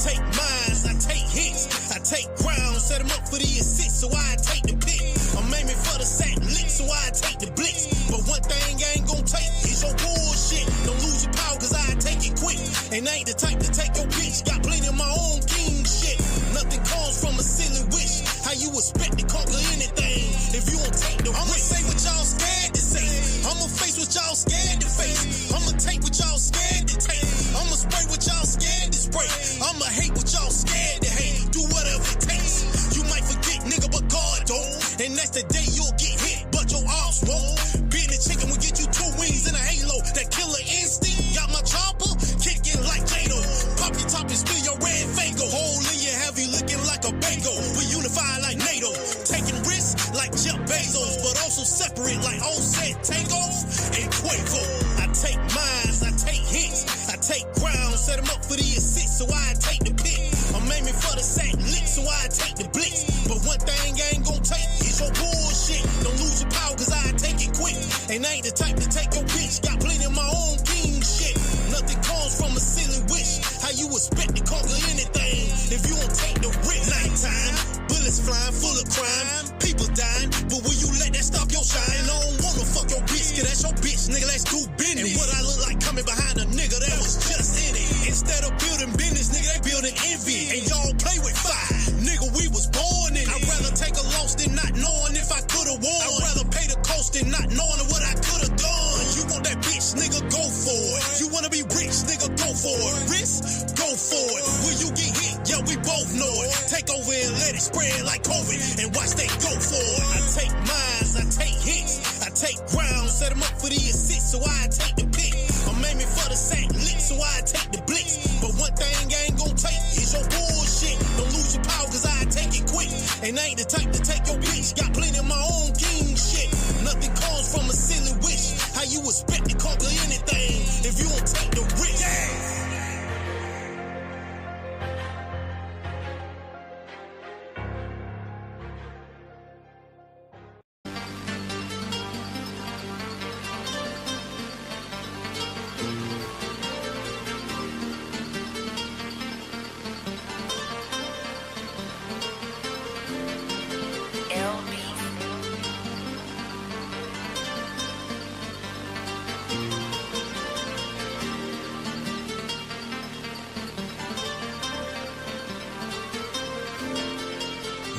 take mines, I take hits, I take ground, set them up for the assist, so I take the pick. I'm aiming for the sack lick, so I take the blitz. But one thing I ain't gon' take is your bullshit. Don't lose your power, cause I take it quick. And I ain't the type to take your bitch, got plenty of my own king shit. Nothing comes from a silly wish. How you expect to conquer anything if you don't take the risk? I'ma say what y'all scared to say. I'ma face what y'all scared to face. I'ma take what y'all scared to take. I'ma spray what y'all scared to spray. I'ma hate what y'all scared to hate. Do whatever it takes. You might forget, nigga, but God don't. And that's the day you'll get hit, but your arms won't. Being a chicken will get you 2 wings and a halo. That killer instinct got my chopper kicking like Jado. Pop your top and spill your red fango. Hole in your heavy looking like a bango. We unify like NATO. Taking risks like Jeff Bezos, but also separate like Offset, Takeoff, and Quavo. I take mines, I take hits, I take ground, set them up for the assist, so I take the pick. I'm aiming for the sack lick, so I take the blitz. But one thing I ain't gon' take is your bullshit. Don't lose your power, cause I take it quick. And I ain't the type to take your bitch, got plenty of my own king shit. Nothing comes from a silly wish. How you expect to conquer anything if you don't take the risk? Nighttime, bullets flying, full of crime, people dying, but will you let that stop your shine? I don't wanna fuck your bitch, cause that's your bitch, nigga, let's do business. And what I look like coming behind a nigga that was just in it. Instead of building business, nigga, they building envy. And y'all play with fire, nigga, we was born in it. I'd rather take a loss than not knowing if I could've won. I'd rather pay the cost than not knowing what I could've done. You want that bitch, nigga, go for it. You wanna be rich, nigga, go for it. Risk, go for it. Will you get hit? Yeah, we both know it. Take over and let it spread like COVID, and watch they go for it. I take mines, I take hits, I take ground, set them up for the assist, so I take the pick. I'm aiming for the sack lick, so I take the blitz. But one thing I ain't gon' take is your bullshit. Don't lose your power, cause I take it quick. And I ain't the type to take your bitch, got plenty of my own king shit. Nothing comes from a silly wish. How you expect to conquer anything if you don't take the risk?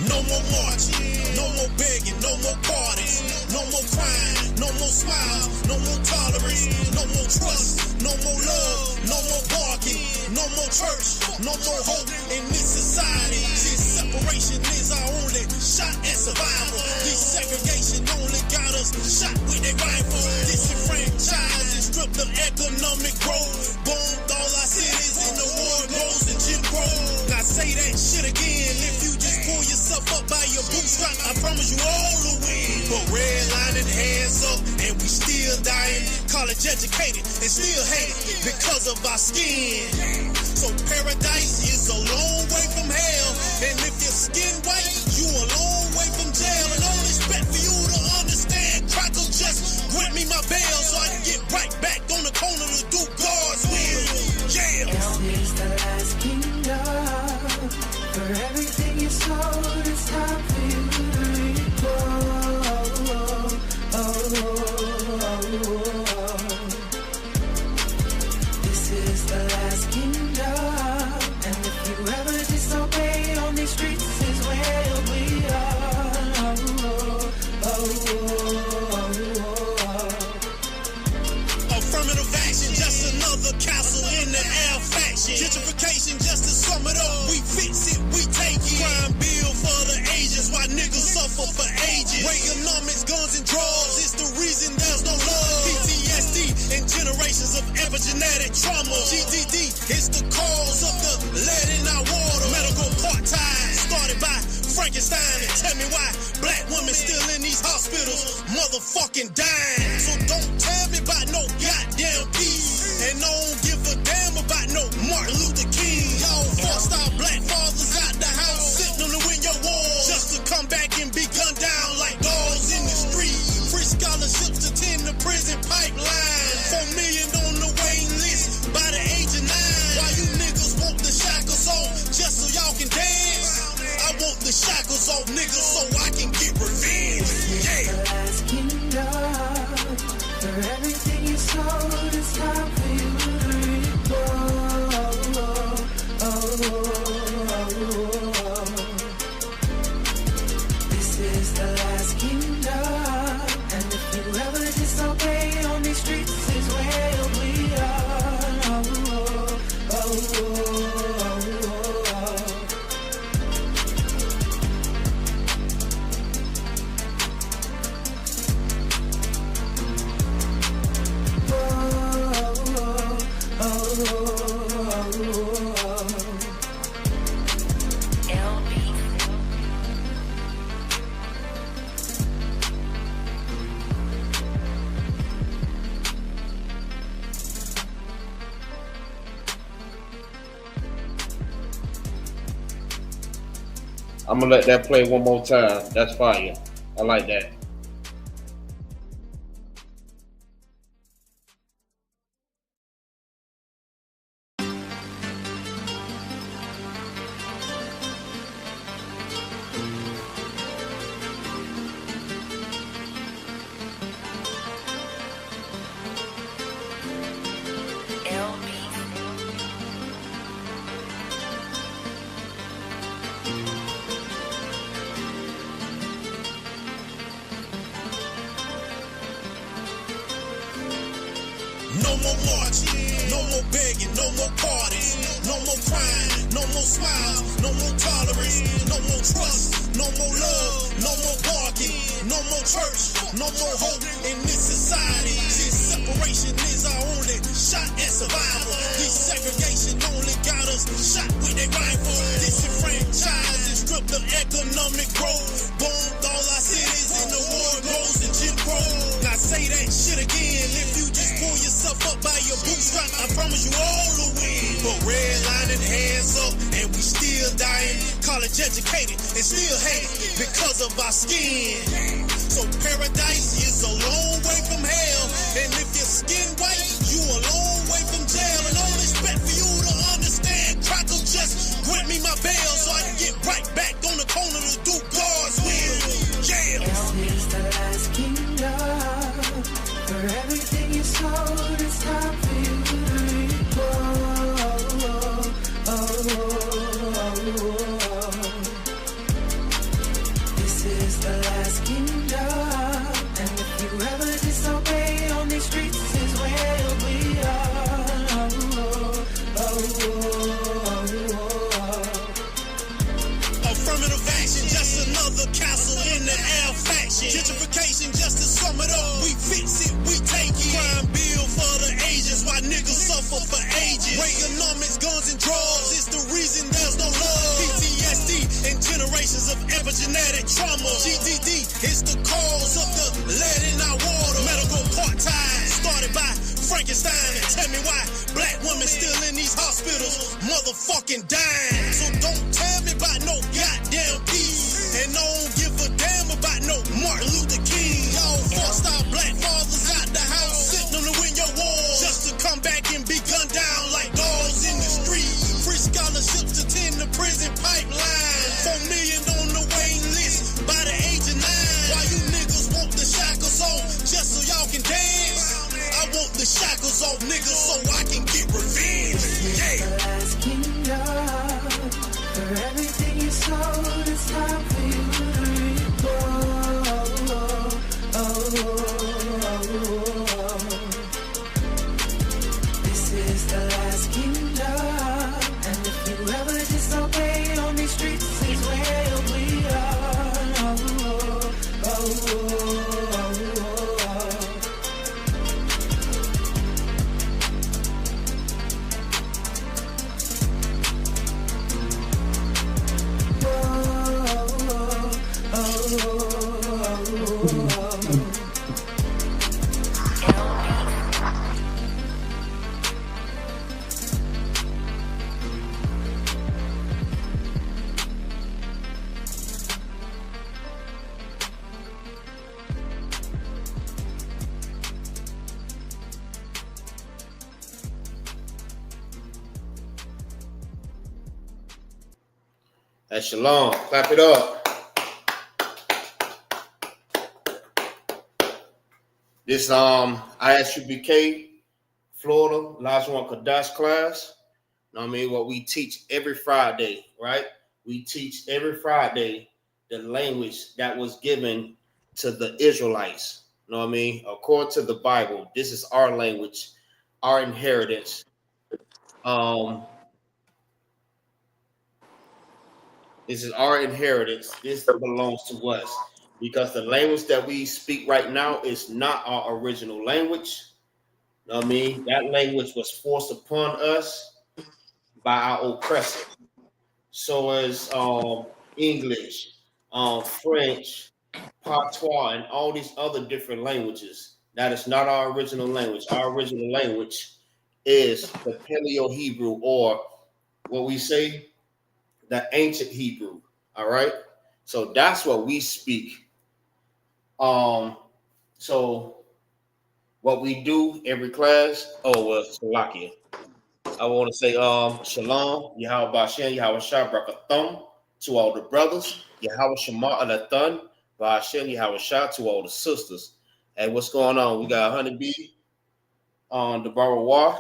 No more marching, no more begging, no more parties, no more crying, no more smiles, no more tolerance, no more trust, no more love, no more barking, no more church, no more hope in this society. This separation is our only shot at survival. This segregation only got us shot with a rifle. Disenfranchised and stripped of economic growth. Bombed all our cities in the war goes and Jim Crow. Now say that shit again if you just pull yourself up by your bootstrap, I promise you all will win. But redlining, hands up, and we still dying. College educated and still hate because of our skin. So paradise is a long way from hell. And if your skin white, you a long way from jail. And I don't expect for you to understand. Crackle just grant me my bail so I can get right back on the corner to do God's will. Yeah. It's the last kingdom. For everything you sold, it's time for you to reap. This is the last kingdom. And if you ever disobey on these streets, this is where we are. Affirmative action, just another castle in the air faction. Gentrification, just to sum it up, we fix it, we take it. Crime bill for the Asians, why niggas suffer for ages. Reaganomics, guns and drugs, it's the reason there's no love. PTSD and generations of epigenetic trauma. GDD is the cause of the lead in our water. Medical part-time, started by Frankenstein. And tell me why black women still in these hospitals motherfucking dying. So don't tell me about no goddamn peace. And don't give a damn about no Martin Luther King. Y'all forced our black fathers out the house, sitting on the win your war, just to come back and be gunned down like dogs in the street. niggas so I can get revenge. Yeah. The last kingdom. For everything you sold, it's time for you to reap. This is the last kingdom. And if you ever disobey on these streets, this is where we are. I'm gonna let that play one more time. That's fire. I like that. No more marching, no more begging, no more parties, no more crying, no more smiles, no more tolerance, no more trust, no more love, no more barking, no more church, no more hope in this society. This separation is our only shot at survival. This segregation only got us shot with a rifle. Disenfranchised and stripped of economic growth. Bombed all our cities in the war goes and Jim Crow. Now say that shit again if you just pull yourself up by your bootstrap. I promise you all will win. But redlining hands up and we still dying. College educated and still hate because of our skin. So paradise is a long way from hell. And if your skin white, you a long way from jail. And I don't expect for you to understand. Crackle just grant me my bail so I can get right back on the corner to do God's will. Yeah. This is the last kingdom. For everything you sold, it's time for you to reap. This is the last kingdom. And if you ever disobey on these streets, this is where we are. Affirmative action, just another castle in the air faction. Gentrification, just to sum it up, we fix it, we take it. Crime bill for the ages, why niggas suffer for ages. Reaganomics, guns and drugs, it's the reason there's no love. PTSD and generations of epigenetic trauma. GDD is the cause of the lead in our water. Medical part-time, started by Frankenstein. And tell me why black women still in these hospitals motherfucking dying. So don't tell me about no goddamn peace. And don't give a damn about no Martin Luther King. Y'all forced our black fathers out the house, sent them to win your war, just to come back and be gunned down like dogs in the street. Free scholarships to tend the prison pipeline. 4 million on the waiting list by the age of 9. Why you niggas want the shackles off just so y'all can dance? I want the shackles off niggas so I can get revenge. Yeah. The last kingdom. For everything you sold, it's time for you to reap. This is the last kingdom. And if you ever disobey on these streets, this is where we are. That's Shalom. Clap it up. This ISUBK Florida Lashawan Qadash class. Know what I mean? What we teach every Friday, right? We teach every Friday the language that was given to the Israelites. Know what I mean? According to the Bible, this is our language, our inheritance. This is our inheritance. This belongs to us because the language that we speak right now is not our original language. Know what I mean? That language was forced upon us by our oppressor. So as English, French, Patois, and all these other different languages. That is not our original language. Our original language is the Paleo Hebrew, or what we say, the ancient Hebrew. All right. So that's what we speak. So what we do every class, Salakia. I want to say Shalom, Yahweh Bashem, Yahweh Shah, Brakathum to all the brothers, Yahweh Shema Alathan, Bashem, Yahweh Shah to all the sisters. Hey, what's going on? We got Honeybee on the War.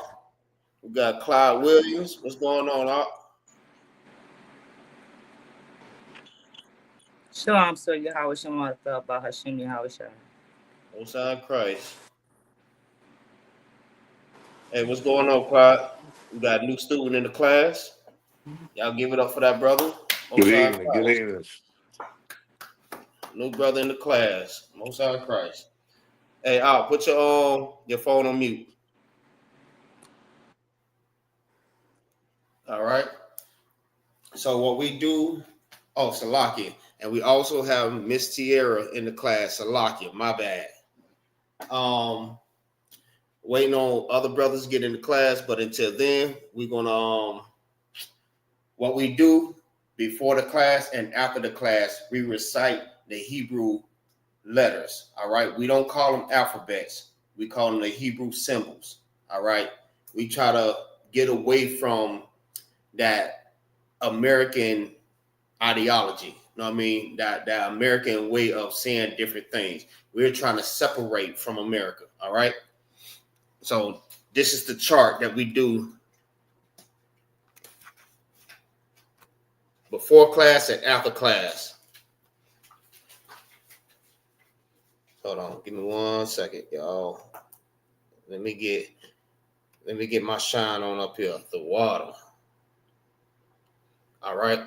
We got Clyde Williams. What's going on, Op? Shalom, so Yahweh Shema about Hashem Yahweh Shah. Osai Christ. Hey, what's going on, Clyde? We got a new student in the class. Y'all give it up for that brother. Good evening. Good evening. New brother in the class. Most High Christ. Hey, Al, put your phone on mute. All right. So what we do, Salakia. And we also have Miss Tierra in the class. Salakia, my bad. Waiting on other brothers to get in the class, but until then, we're gonna what we do before the class and after the class, we recite the Hebrew letters. All right. We don't call them alphabets. We call them the Hebrew symbols. All right. We try to get away from that American ideology. You know what I mean? That American way of saying different things. We're trying to separate from America. All right. So this is the chart that we do before class and after class. Hold on, give me 1 second, y'all. Let me get my shine on up here. The water. All right.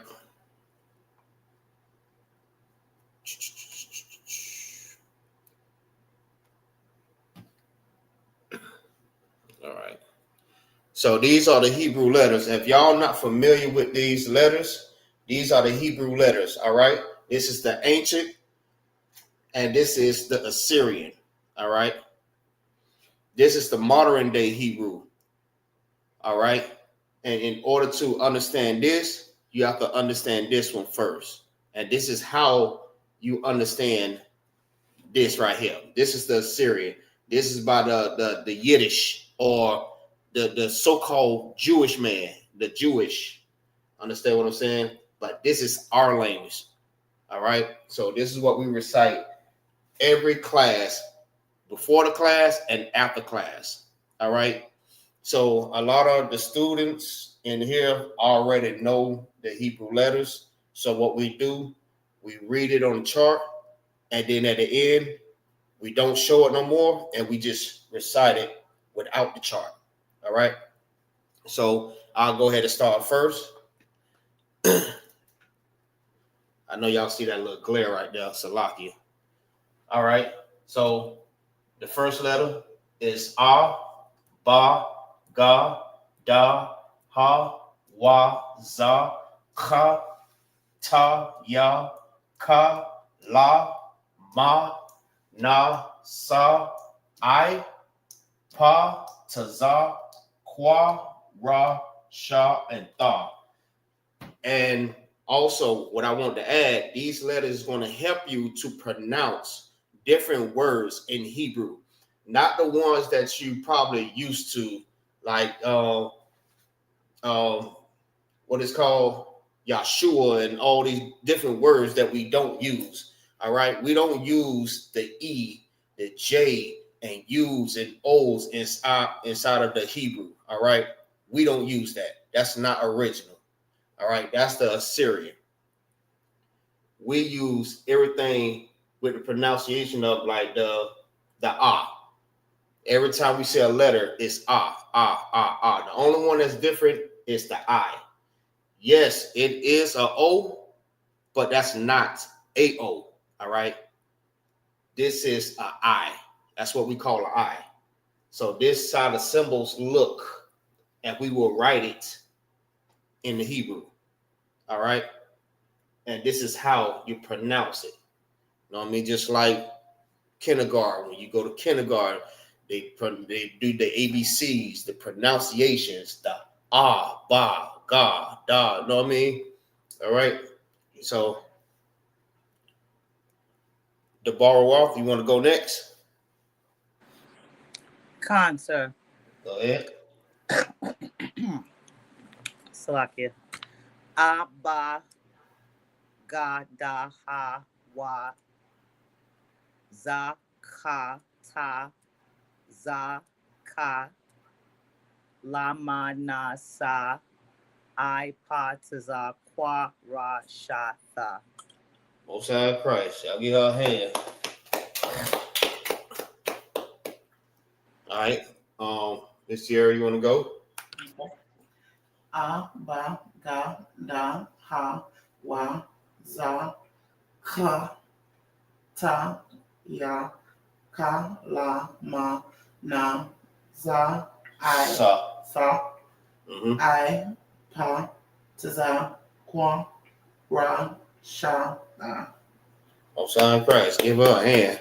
All right. So these are the Hebrew letters. If y'all not familiar with these letters, these are the Hebrew letters. All right. This is the ancient, and this is the Assyrian. All right. This is the modern day Hebrew. All right. And in order to understand this, you have to understand this one first. And this is how you understand this right here. This is the Assyrian. This is by the Yiddish, or the so-called Jewish man, the Jewish. Understand what I'm saying? But this is our language. All right. So this is what we recite every class, before the class and after class. All right. So a lot of the students in here already know the Hebrew letters. So what we do, we read it on the chart, and then at the end, we don't show it no more, and we just recite it without the chart. All right. So I'll go ahead and start first. I know y'all see that little glare right there, Salakia. All right. So the first letter is A, Ba, Ga, Da, Ha, Wa, Za, Kha, Ta, Ya, Ka, La, Ma, Na, Sa, I, Pa, Taza, Kwa, Ra, Sha, and Tha. And also, what I want to add, these letters is going to help you to pronounce different words in Hebrew, not the ones that you probably used to, like what is called Yahshua and all these different words that we don't use. All right, we don't use the E, the J, and U's and O's inside of the Hebrew. All right. We don't use that. That's not original. All right. That's the Assyrian. We use everything with the pronunciation of like the ah. Every time we say a letter, it's ah. The only one that's different is the I. Yes, it is a O, but that's not a O. All right. This is a I. That's what we call an I. So this how the symbols look, and we will write it in the Hebrew. All right. And this is how you pronounce it. You know what I mean? Just like kindergarten. When you go to kindergarten, they do the ABCs, the pronunciations, the ba, ga, da. You know what I mean? All right. So the borrow off, you want to go next? Khan, sir. Go ahead. Salakia. Abba, ga, da, ha, wa, za, ka, ta, za, ka, lama, na, sa, I, pa, ta, za, kwa, ra, sha, tha. Most High Christ. I'll give her a hand. All right. Miss Sierra, you want to go? Ba, ga, da, ha, wa, za, ka, ta, ya, ka, la, ma, na, za, I, sa, I, pa, ta, za, kwa, ra, sha, tha. Most High Christ. Give her a hand.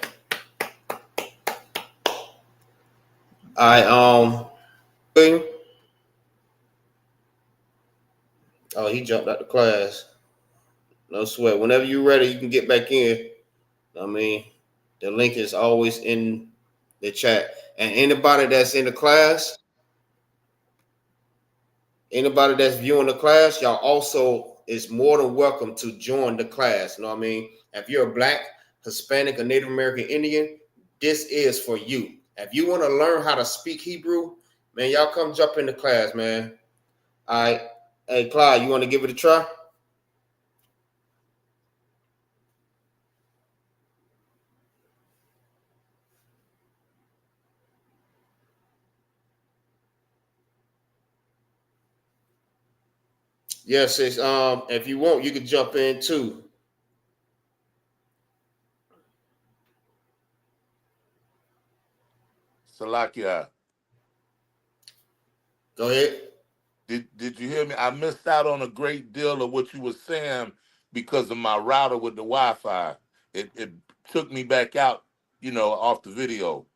All right. Oh, he jumped out the class. No sweat. Whenever you're ready, you can get back in. I mean, the link is always in the chat. And anybody that's in the class, anybody that's viewing the class, y'all also is more than welcome to join the class. You know what I mean? If you're a Black, Hispanic, or Native American Indian, this is for you. If you want to learn how to speak Hebrew, man, y'all come jump in the class, man. All right. Hey, Clyde, you want to give it a try? Yes, it's, if you want, you can jump in too. Salakia. Go ahead. Did you hear me? I missed out on a great deal of what you were saying because of my router with the Wi-Fi. It took me back out, off the video.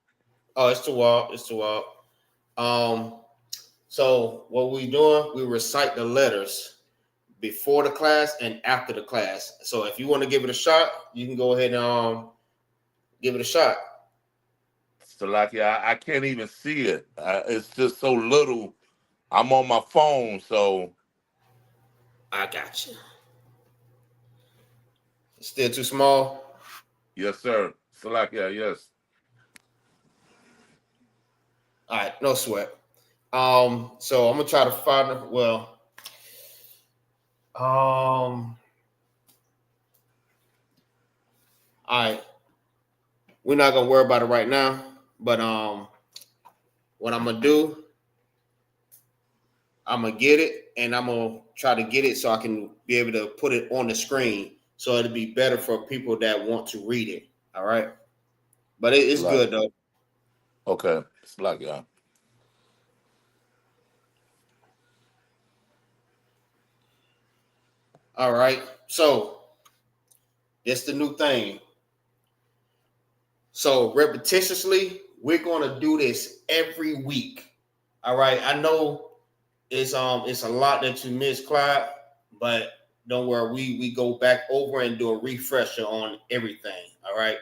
Oh, it's too wild. It's too wild. So what we doing? We recite the letters before the class and after the class. So if you want to give it a shot, you can go ahead and give it a shot. Salakia, I can't even see it. It's just so little. I'm on my phone, so I got you. Still too small? Yes, sir. Salakia, yes. All right, no sweat. So I'm gonna try to find it. Well, all right. We're not gonna worry about it right now, but what I'm gonna do, I'm gonna get it and I'm gonna try to get it so I can be able to put it on the screen so it'll be better for people that want to read it. All right. But it's good though. Okay. Salakia. All right. So that's the new thing. So repetitiously, we're gonna do this every week. All right. I know it's a lot that you missed, Clyde, but don't worry, we go back over and do a refresher on everything. All right.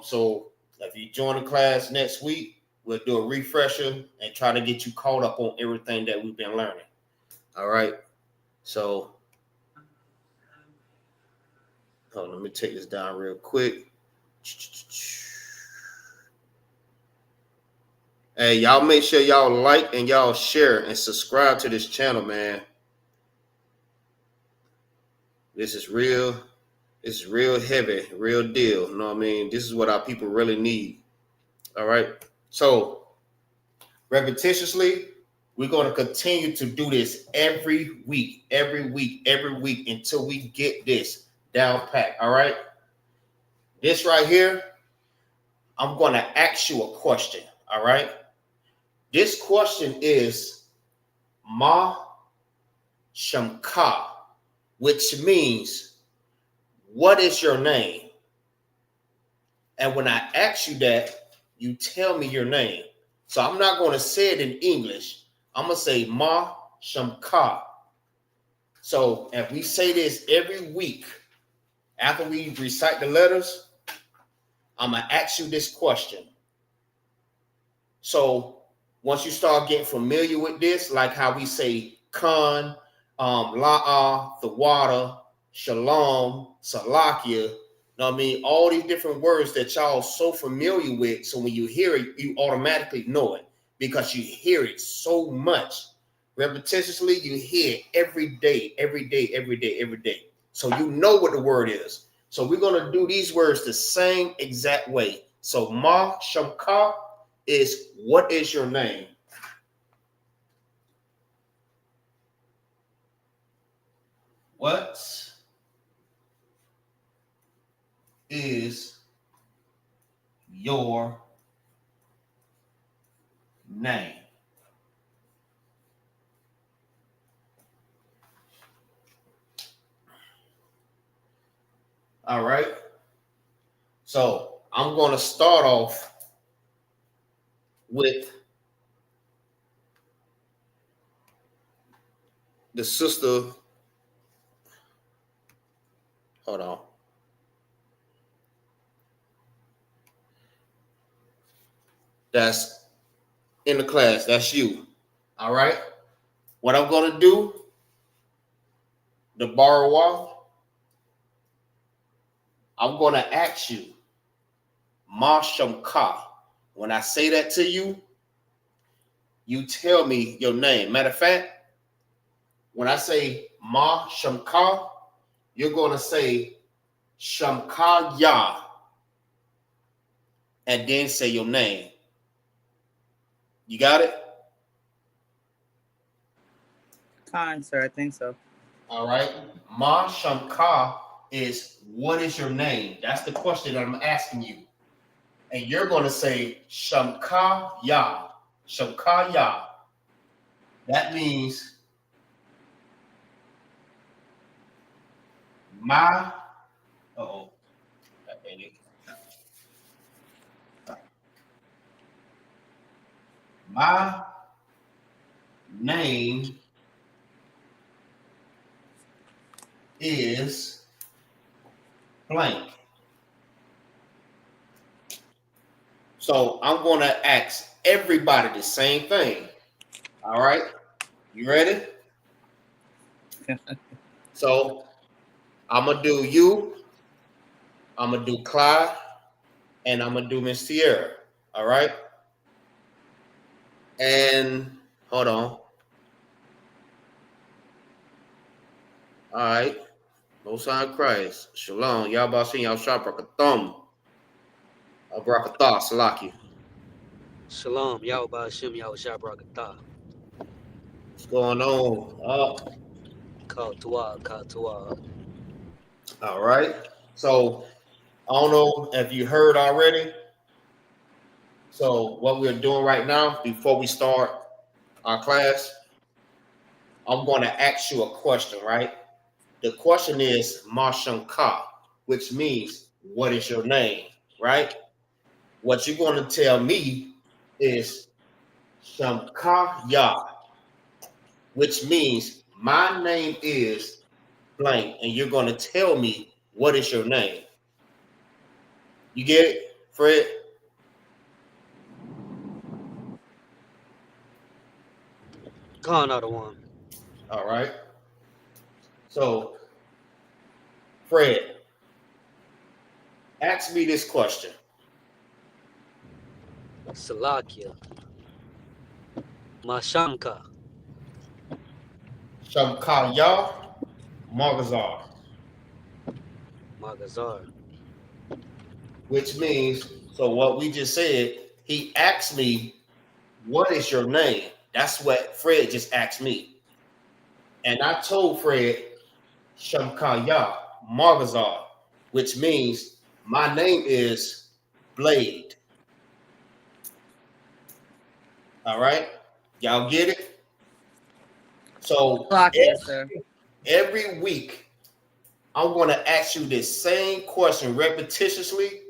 So if you join the class next week, we'll do a refresher and try to get you caught up on everything that we've been learning. All right. So let me take this down real quick. Hey, y'all make sure y'all like and y'all share and subscribe to this channel, man. This is real. It's real heavy, real deal. You know what I mean? This is what our people really need. All right. So repetitiously, we're going to continue to do this every week until we get this down pat. All right. This right here, I'm going to ask you a question. All right. This question is Ma Shamka, which means, what is your name? And when I ask you that, you tell me your name. So I'm not going to say it in English. I'm going to say Ma Shamka. So if we say this every week, after we recite the letters, I'm going to ask you this question. So once you start getting familiar with this, like how we say Khan, La'ah, the water, Shalom, Salakia, know what I mean? All these different words that y'all so familiar with. So when you hear it, you automatically know it because you hear it so much. Repetitiously, you hear it every day. So you know what the word is. So we're going to do these words the same exact way. So Ma Shamka is, what is your name? What is your name? All right. So I'm going to start off with the sister. Hold on. That's in the class. That's you. All right. What I'm going to do, the borrower, I'm going to ask you, Ma Shamka. When I say that to you, you tell me your name. Matter of fact, when I say Ma Shamka, you're going to say Shamka Ya and then say your name. You got it? Khan, sir, I think so. All right. Ma Shamka is, what is your name? That's the question that I'm asking you. And you're going to say Shamka Ya. Shamka Ya. That means my, my name is blank. So I'm going to ask everybody the same thing. All right. You ready? So I'm going to do you. I'm going to do Clyde. And I'm going to do Miss Sierra. All right. And hold on. All right. Most High Christ. Shalom. Yabashim Yahshua Brakathum. Brakatah Salaki. Shalom, Yahweh Hashem, Yahweh Shabrakatah. What's going on? Katuah. All right. So I don't know if you heard already. So what we're doing right now, before we start our class, I'm going to ask you a question, right? The question is Mashanka, which means, what is your name, right? What you're going to tell me is Shamka Ya, which means my name is blank, and you're going to tell me what is your name. You get it, Fred? Khan out of one. All right. So, Fred, ask me this question. Salakia. Mashamka. Shamkaya Magazar, Magazar. which means, so what we just said, he asked me, what is your name? That's what Fred just asked me. And I told Fred, Shamkaya Magazar, which means my name is Blade. All right? Y'all get it? So Slovakia, sir. every week, I'm going to ask you this same question repetitiously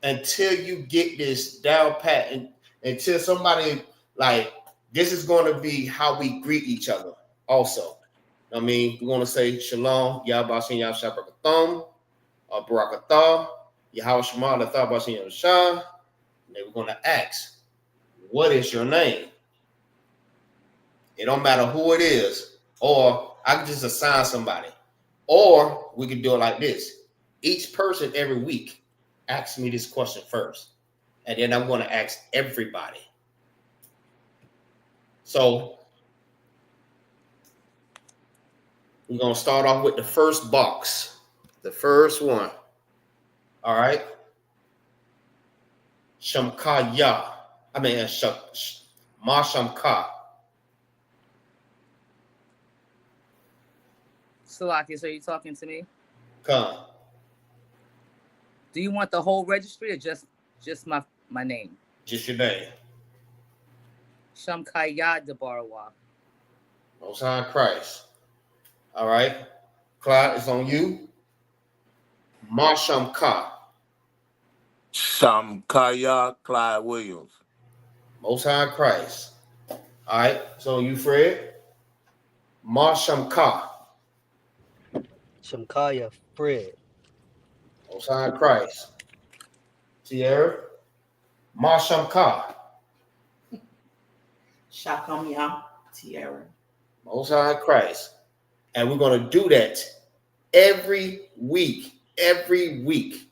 until you get this down pat, and until somebody, like, this is going to be how we greet each other also. I mean, we're going to say Shalom, Yahbashin Yahshua Barakatham, Barakatah, Yahweh Shema, Latah Bashin Yahshua. And then we're going to ask, what is your name? It don't matter who it is, or I can just assign somebody. Or we can do it like this. Each person every week asks me this question first, and then I'm going to ask everybody. So we're going to start off with the first box, the first one. All right. Shamkaya. I mean, Ma Shamka. Slovakia, so you talking to me? Come. Do you want the whole registry or just my name? Just your name. Shamkaya Debarawa. Most High Christ. All right. Clyde, it's on you. Ma Shamka. Shamkaya Clyde Williams. Most High Christ. All right. So you, Fred. Ma Shamka. Shamkaya Fred. Most High Christ. Tierra. Ma Shamka. Shakamya Tierra. Most High Christ. And we're going to do that every week. Every week.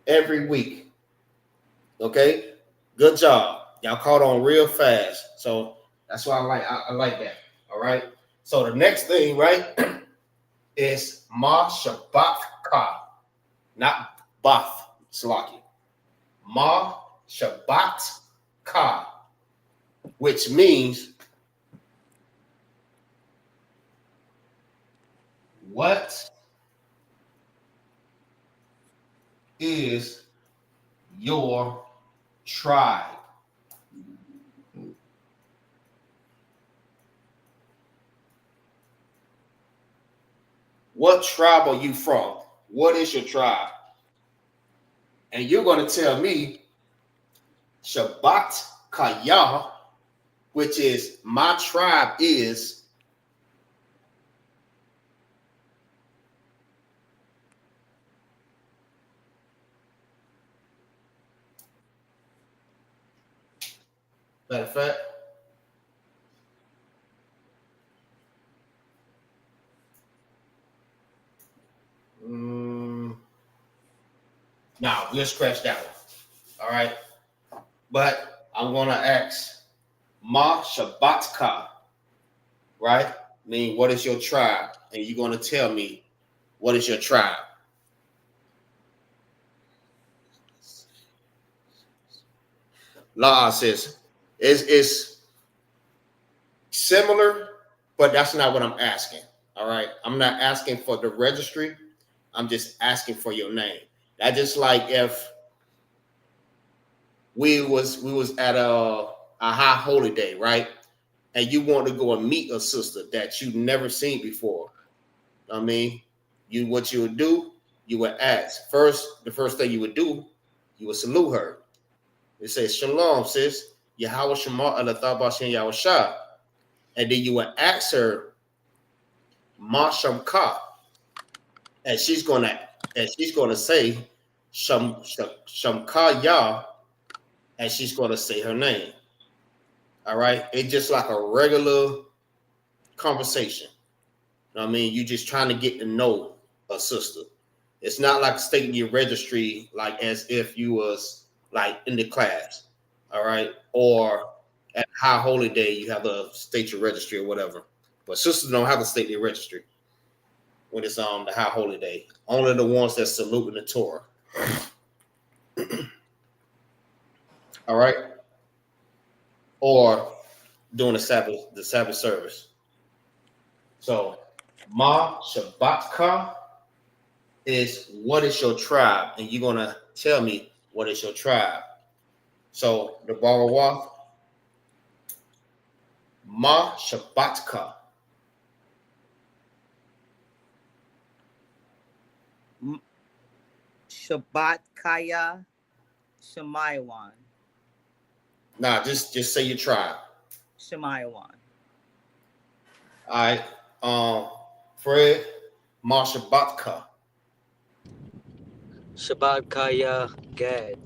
Every week. Okay? Good job. Y'all caught on real fast. So that's why I like that. All right. So the next thing, right, is Ma Shabbat Ka. Not Bath, Slaki. Ma Shabbat Ka, which means what is your tribe? What tribe are you from? What is your tribe? And you're going to tell me Shabbat Kaya, which is my tribe is matter of fact. Now we'll scratch that one. All right. But I'm gonna ask Ma Shabbatka, right? Mean what is your tribe? And you're gonna tell me what is your tribe. La says it's similar, but that's not what I'm asking. All right. I'm not asking for the registry. I'm just asking for your name. That just like if we was at a high holy day, right? And you want to go and meet a sister that you've never seen before. I mean, what you would do, you would ask. The first thing you would do, you would salute her. It says, Shalom, sis. Yahweh Shema Alatha Bashin Yahweh. And then you would ask her, Ma Shamka. And she's gonna say Shamka Yah, and she's gonna say her name. All right. It's just like a regular conversation. You know what I mean? You just trying to get to know a sister. It's not like stating your registry like as if you was like in the class. All right. Or At High Holy Day, you have to state your registry or whatever. But sisters don't have to state their registry when it's on the High Holy Day. Only the ones that salute in the Torah. All right, or during the Sabbath service. So, Ma Shabbatka is what is your tribe, and you're gonna tell me what is your tribe. So the Barawah, Ma Shabbatka. Shabbat Kaya Shemaiwan. Nah, just say your tribe. Shemaiwan. All right. Fred, Ma Shabbatka. Shabbat Kaya Gad.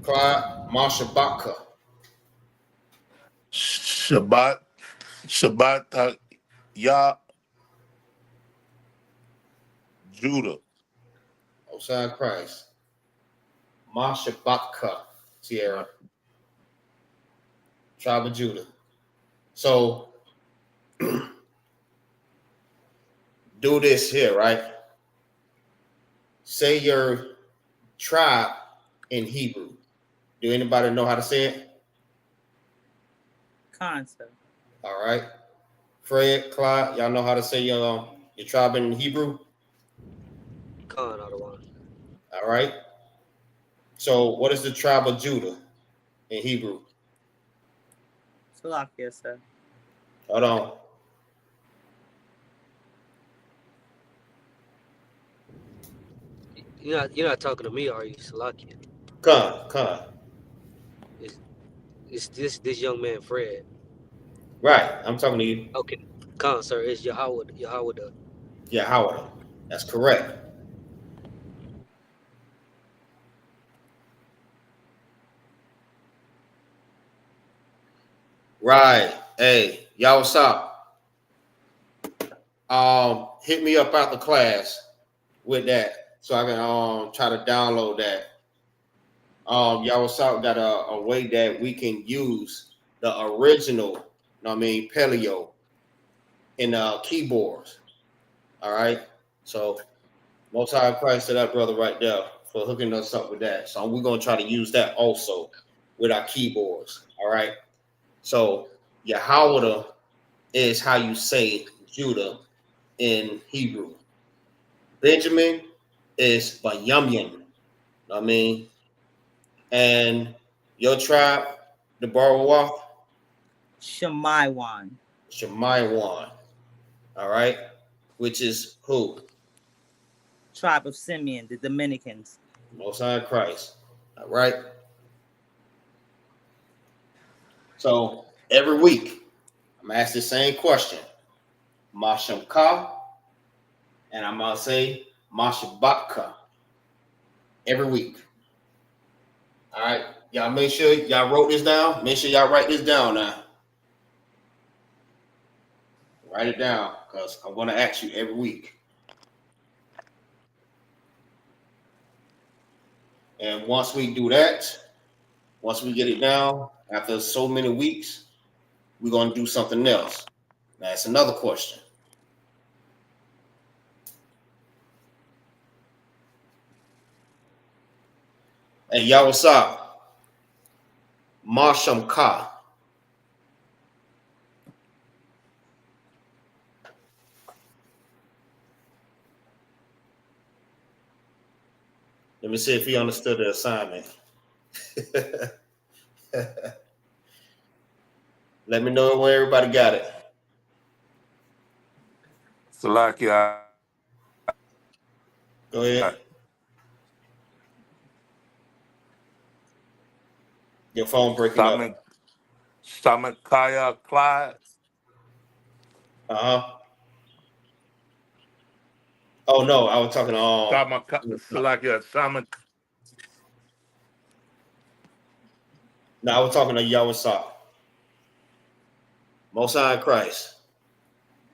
Clyde, Ma Shabbatka. Shabbat Yah Judah. Osai Christ. Ma Shabbatka. Sierra. Tribe of Judah. So do this here, right? Say your tribe in Hebrew. Do anybody know how to say it? Concept. All right. Fred, Clyde, y'all know how to say your tribe in Hebrew? Khan out of one. All right. So what is the tribe of Judah in Hebrew? Salakia, sir. Hold on. You're not talking to me, are you, Salakia? Come. It's this young man, Fred. Right. I'm talking to you. Okay. Khan, sir, it's Yahweh. Yeah, Howard. That's correct. Right. Hey, y'all, what's up? Hit me up after class with that so I can try to download that. Y'all, what's up? Got a way that we can use the original, paleo in keyboards. All right. So Most High Christ to that brother right there for hooking us up with that. So we're gonna try to use that also with our keyboards. All right. So Yahweh is how you say Judah in Hebrew. Benjamin is Bayamyan. I mean, and your tribe, the Barawah, Shemaiwan. Shemaiwan. All right, which is who? Tribe of Simeon, the Dominicans. Most High Christ. All right. So every week, I'm gonna ask the same question. Mashamka, and I'm gonna say Mashabatka every week. All right. Y'all make sure y'all wrote this down. Make sure y'all write this down now. Write it down because I'm gonna ask you every week. And once we do that, once we get it down, after so many weeks, we're gonna do something else. Now, that's another question. Hey, y'all, what's up? Marsham Ka. Let me see if he understood the assignment. Let me know when everybody got it. Salakia. Go ahead. Your phone breaking up. Samakaya Clyde. Oh no, I was talking No, I was talking to Yahweh. Most High Christ.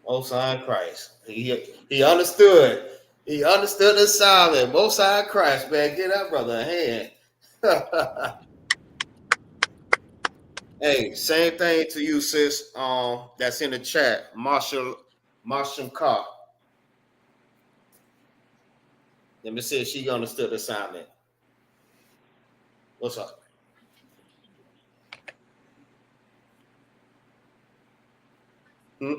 Most High Christ. He understood. He understood the assignment. Most High Christ, man. Get that brother a hand. Hey, same thing to you, sis. That's in the chat. Marshall Carr. Let me see if she understood the assignment. What's up? Hmm?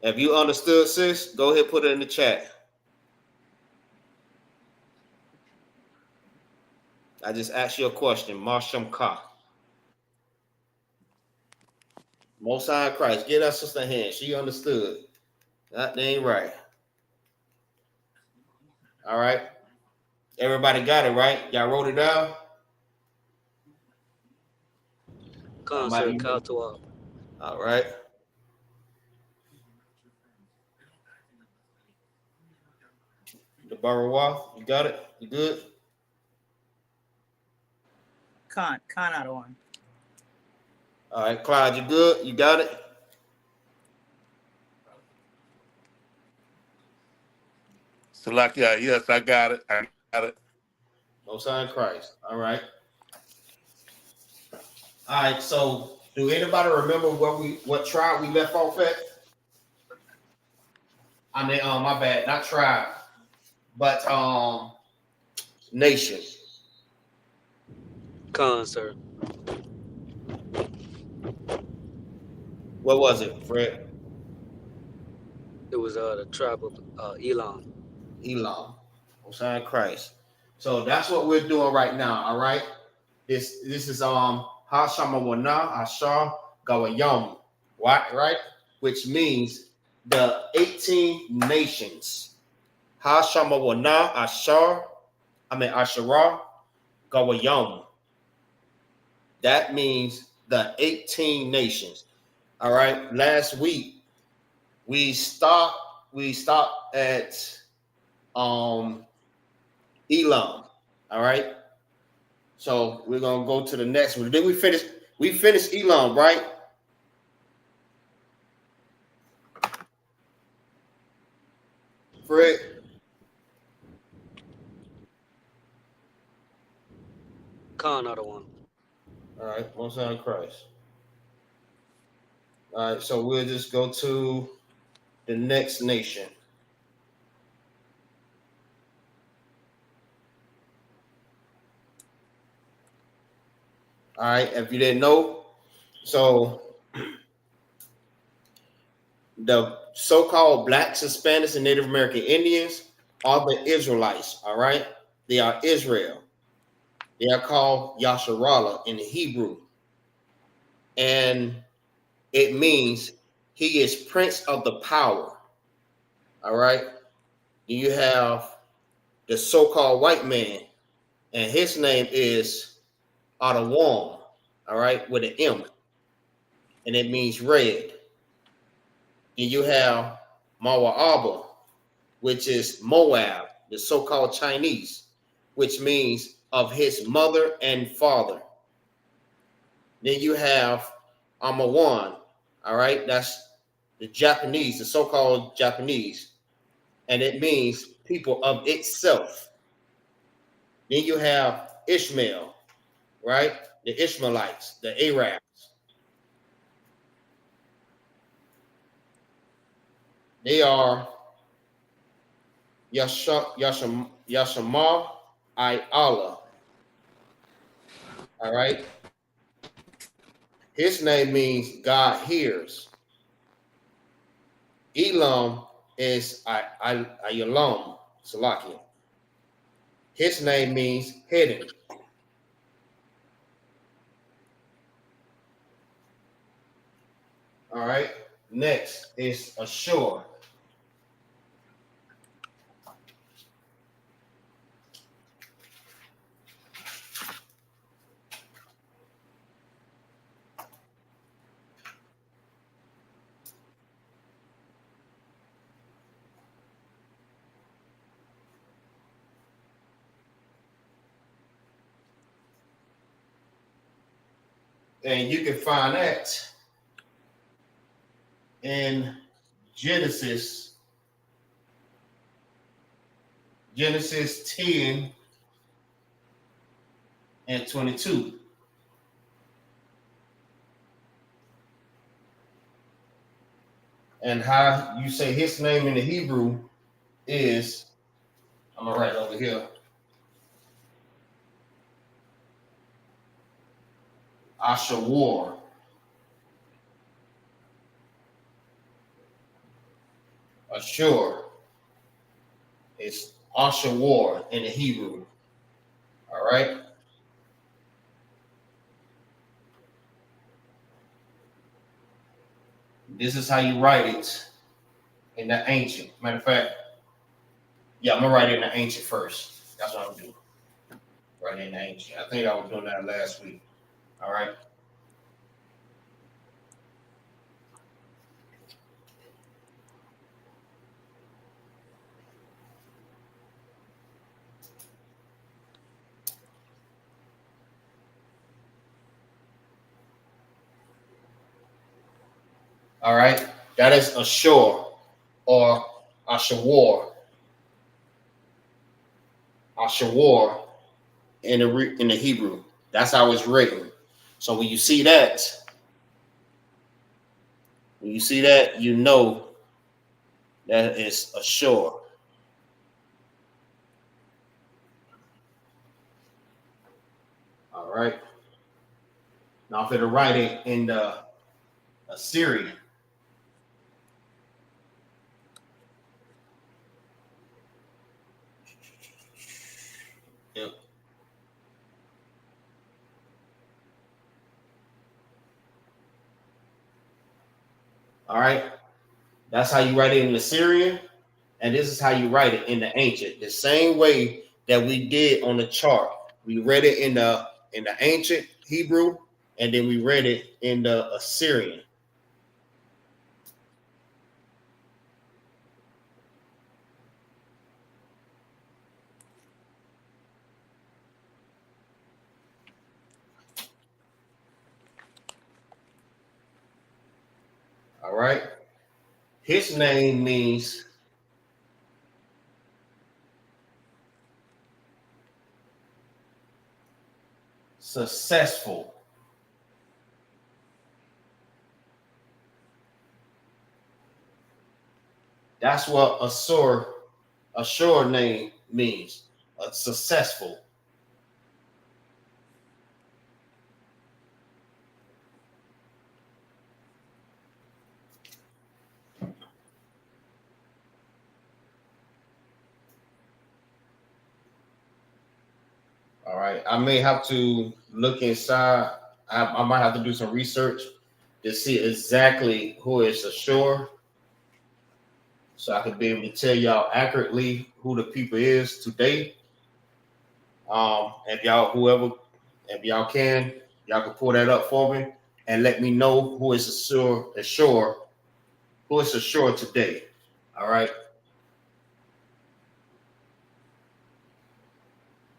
If you understood, sis, go ahead and put it in the chat. I just asked you a question. Marshall Carr. Most High in Christ. Get us sister hand. She understood. That ain't right. All right. Everybody got it, right? Y'all wrote it down? Con, sir. Kaltawab. All right. The Barawa, you got it? You good? Con out of one. All right, Clyde, you good? You got it? Salakia, yes, I got it. I got it. Most High in Christ. All right. All right. So, do anybody remember what tribe we left off at? I mean, my bad, not tribe, but nation. Con, sir. What was it, Fred? It was the tribe of Elam. Elam. Most High in Christ. So that's what we're doing right now. All right. This is Hashama Wana Ashar Gawayam. Right? Which means the 18 nations. Hashama Wana Ashar. Ashara Gawayam. That means the 18 nations. All right. Last week we stopped at Elam. All right. So we're gonna go to the next one. Then we finished Elam, right? Fred. Con out of one. All right, Most High in Christ. All right, so we'll just go to the next nation. All right, if you didn't know, so the so-called blacks, Hispanics, and Native American Indians are the Israelites. All right, they are Israel. They are called Yasharallah in the Hebrew, and it means he is Prince of the Power. All right. Then you have the so-called white man, and his name is Adawam. All right, with an M, and it means red. Then you have Mawa'aba, which is Moab, the so-called Chinese, which means of his mother and father. Then you have Amawan, all right, that's the Japanese, the so-called Japanese, and it means people of itself. Then you have Ishmael, right, the Ishmaelites, the Arabs. They are Yashamar I Allah. All right. His name means God hears. Elam is Ayalam, Salakia. His name means hidden. All right. Next is Ashur. And you can find that in Genesis 10, and 22. And how you say his name in the Hebrew is, I'm gonna write it over here. Ashawar. Ashur. It's Ashawar in the Hebrew. All right. This is how you write it in the ancient. Matter of fact, yeah, I'm gonna write it in the ancient first. That's what I'm doing. Write it in the ancient. I think I was doing that last week. All right. All right. That is Ashur or Ashawar. Ashawar in the Hebrew. That's how it's written. So when you see that, you know that it's Ashur. All right. Now if it'll write it in the Assyrian. Yep. All right. That's how you write it in the Syrian, and this is how you write it in the ancient. The same way that we did on the chart. We read it in the ancient Hebrew, and then we read it in the Assyrian. All right. His name means successful. That's what Assur name means. Successful. All right. I may have to look inside. I might have to do some research to see exactly who is Assur, so I could be able to tell y'all accurately who the people is today. If y'all can pull that up for me and let me know who is Assur today. All right.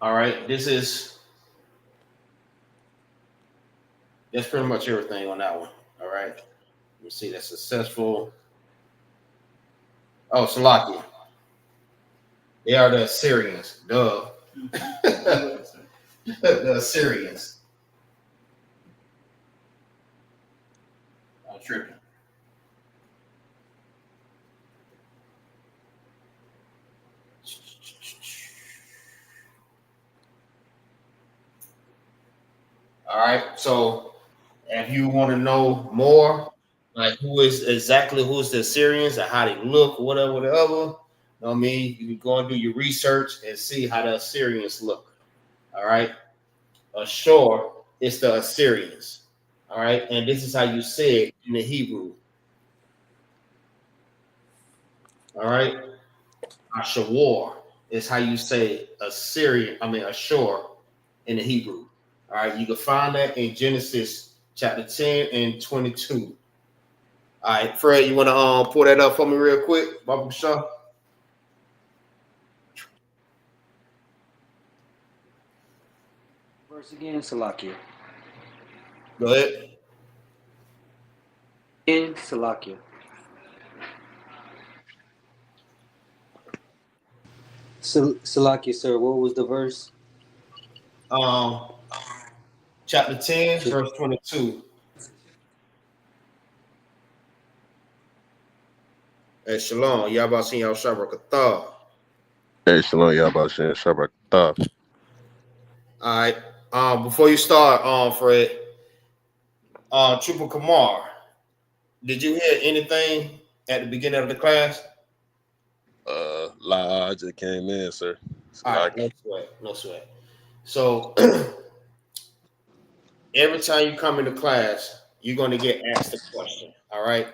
All right. That's pretty much everything on that one. All right. Let me see. That's successful. Oh, Salakia. They are the Assyrians. Duh. The Assyrians. I'm tripping. All right. So if you want to know more, like who is the Assyrians and how they look, whatever. You know what I mean? You can go and do your research and see how the Assyrians look. All right. Ashur is the Assyrians. All right. And this is how you say it in the Hebrew. All right. Ashawar is how you say Ashur in the Hebrew. All right. You can find that in Genesis chapter 10 and 22. All right, Fred, you want to pull that up for me real quick, Baba Shah? Verse again, Salakia. Go ahead. In Salakia. Salakia, sir, what was the verse? chapter 10, verse 22. Hey, Shalom, Yabba Shin Yao Shabrakatah. Hey, Shalom, y'all about saying Shabbat. All right. Before you start, Fred, Trooper Kamar, did you hear anything at the beginning of the class? I just came in, sir. All right, no sweat, no sweat. So every time you come into class, you're going to get asked a question. All right.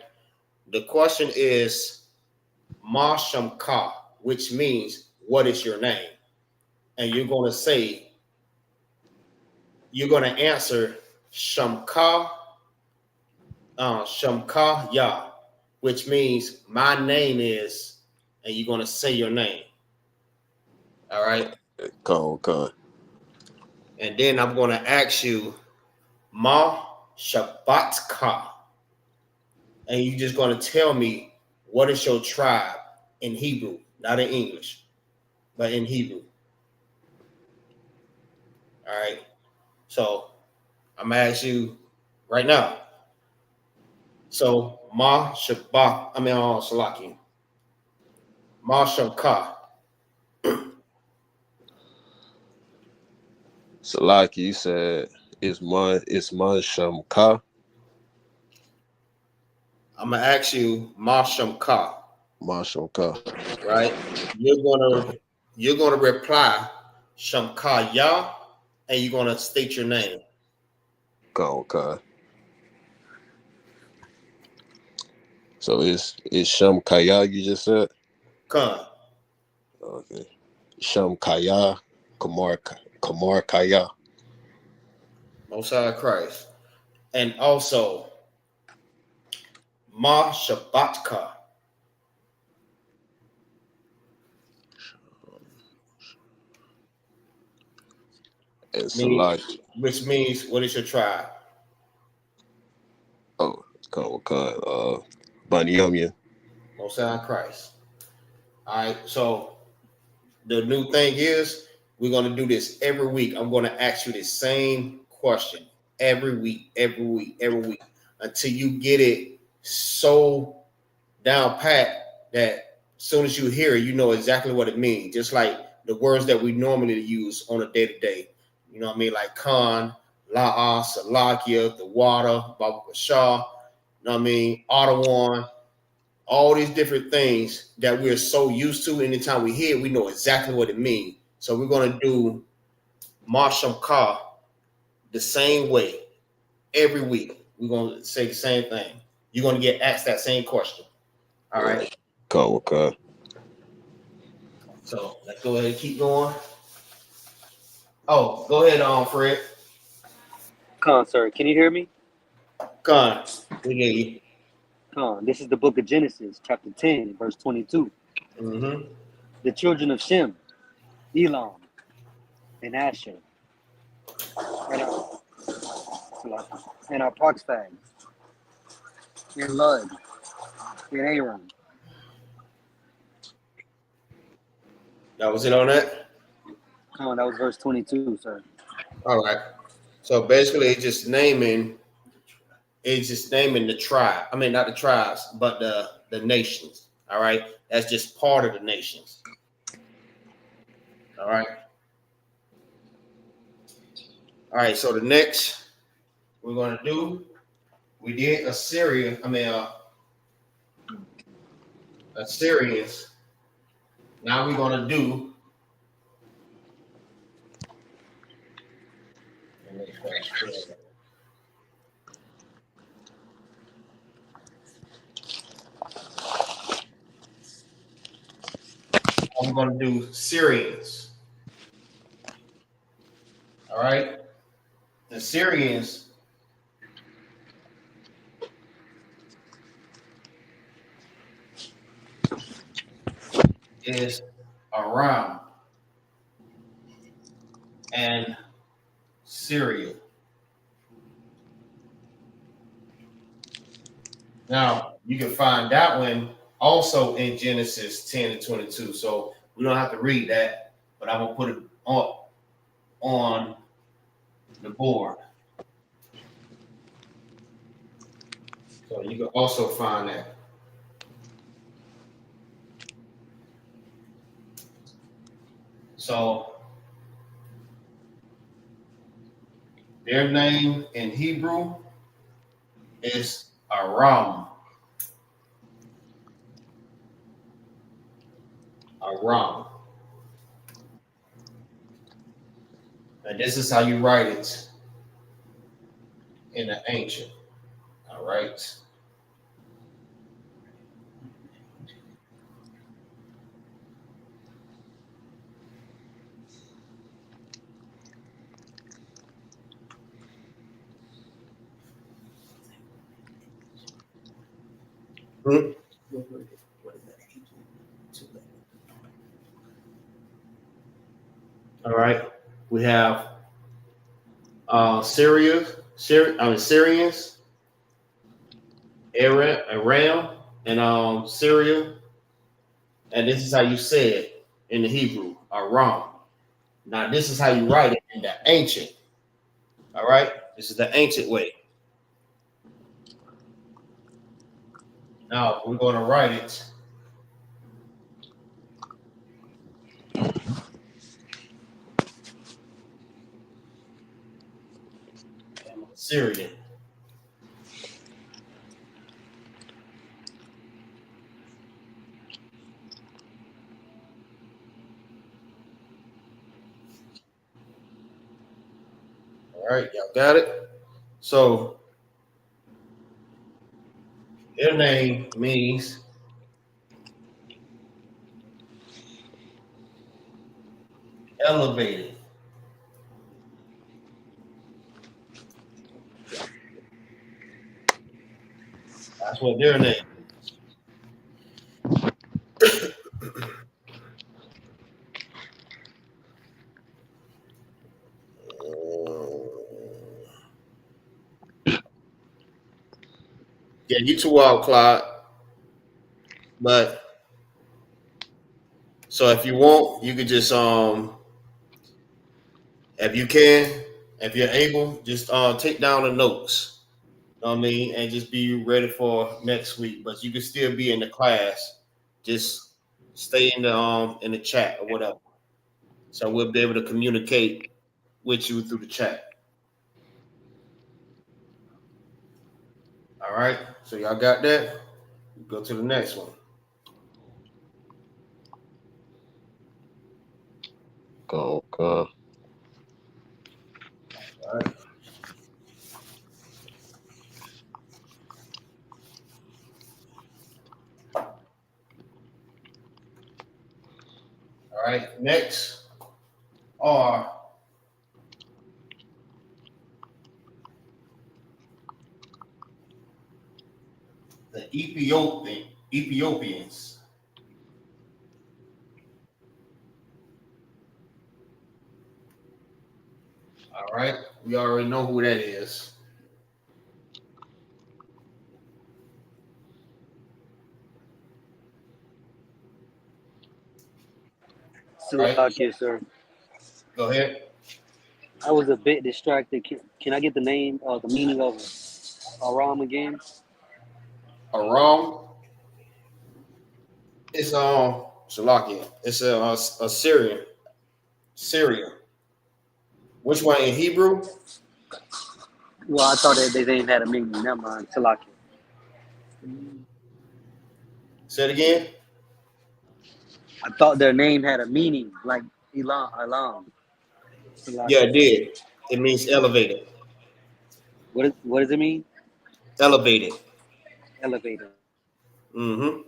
The question is Ma Shamka, which means what is your name? And you're going to say, you're going to answer Shamka, Shamka Ya, which means my name is, and you're going to say your name. All right. Con. And then I'm going to ask you Ma Shabbatka. And you're just going to tell me what is your tribe in Hebrew, not in English, but in Hebrew. All right. So I'm going to ask you right now. So Ma Shabbat, Salaki. Ma Shabka. Salaki, you said it's my Shamka. I'm going to ask you Ma Shamka. Ma Shamka. Right? You're gonna reply Shamka Ya, and you're gonna state your name. Con. So it's Shamkaya, you just said? Khan. Okay. Shamkaya, Kamar Kaya. Most High Christ. And also Ma Shabbatka. And Salaki. Which means what is your tribe? Oh, Con. Bunyamin. Most High Christ. All right. So the new thing is we're gonna do this every week. I'm gonna ask you the same question every week, until you get it so down pat that as soon as you hear it, you know exactly what it means. Just like the words that we normally use on a day-to-day. You know what I mean? Like Khan, La'a, Salakia, the water, Baba Shah, you know what I mean? Ottawan, all these different things that we're so used to. Anytime we hear it, we know exactly what it means. So we're going to do Marsham Ka the same way every week. We're going to say the same thing. You're going to get asked that same question. All right. Con. So let's go ahead and keep going. Oh, go ahead, Fred. Con, sir, can you hear me? Con, we hear you. Con, this is the book of Genesis, chapter 10, verse 22. Mm-hmm. The children of Shem, Elam, and Asher, and our Parksfag, and Lud, and Aaron. That was it on that? Con, that was verse 22, sir. All right. So basically it's just naming the tribe. I mean, not the tribes, but the nations. All right. That's just part of the nations. All right. All right. So the next we're going to do, we did Assyrians. Now we're going to do I'm going to do Syrians. All right. The Syrians is Aram and Syria. Now, you can find that one also in Genesis 10 and 22. So we don't have to read that, but I'm going to put it on the board. So you can also find that. So their name in Hebrew is Aram. Aram. And this is how you write it in the ancient. All right. Hmm? All right. We have Syrians, Aram, and Syria. And this is how you say it in the Hebrew, Aram. Now, this is how you write it in the ancient. All right. This is the ancient way. Now, we're going to write it Syrian. All right. Y'all got it? So, their name means elevated. That's what their name is. Yeah, you too wild, Clyde. But so if you want, you could just if you can, if you're able, just take down the notes. You know what I mean, and just be ready for next week. But you can still be in the class. Just stay in the chat or whatever. So we'll be able to communicate with you through the chat. All right. So y'all got that? Go to the next one. Go. All right. All right. Next are the Ethiopians. All right. We already know who that is. All right. Salakia, sir. Go ahead. I was a bit distracted. Can I get the name, the meaning of Aram again? Aram. It's Shalakia. It's a Syrian. Syria. Which one in Hebrew? Well, I thought that they name had a meaning. Never mind. Salakia. Say it again. I thought their name had a meaning, like Elam. Yeah, Salakia. it did. It means elevated. What does it mean? Elevated. Elevator. Mm-hmm.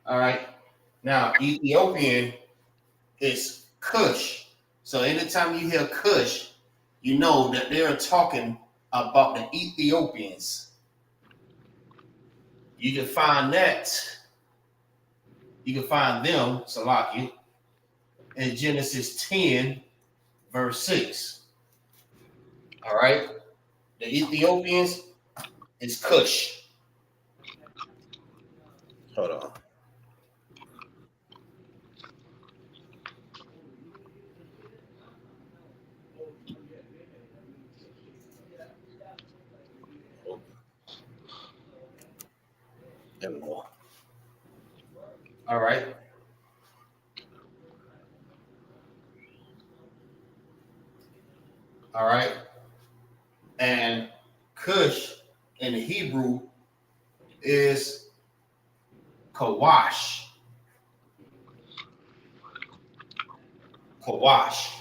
All right. Now, Ethiopian is Cush. So anytime you hear Cush, you know that they're talking about the Ethiopians. You can find that. You can find them, Salaki, in Genesis 10, verse 6. All right. The Ethiopians is Cush. Hold on. There we go. All right. All right. And Cush in the Hebrew is Kawash. Kawash.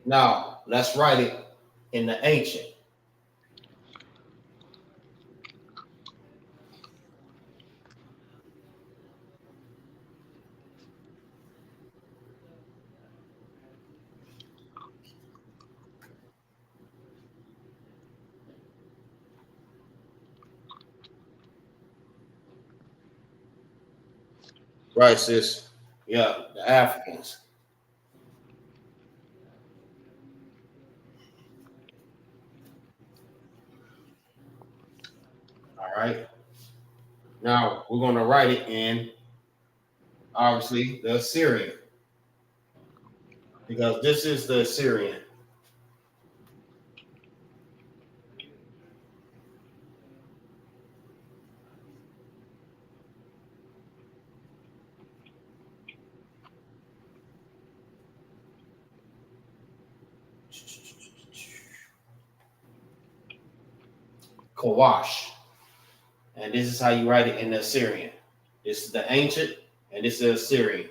Now, let's write it in the ancient. Right, sis? Yeah, the Africans. All right. Now, we're going to write it in, obviously, the Assyrian. Because this is the Assyrian. Kawash. And this is how you write it in the Assyrian. This is the ancient, and this is the Assyrian.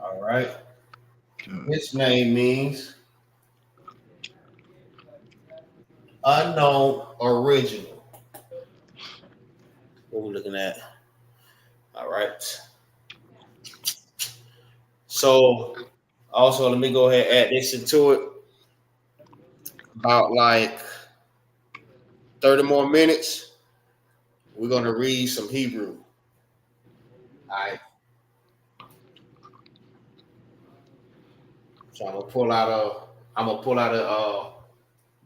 All right. Its name means unknown original. What we're looking at. All right. So also let me go ahead and add this into it. About like 30 more minutes. We're gonna read some Hebrew. All right. So I'm gonna pull out a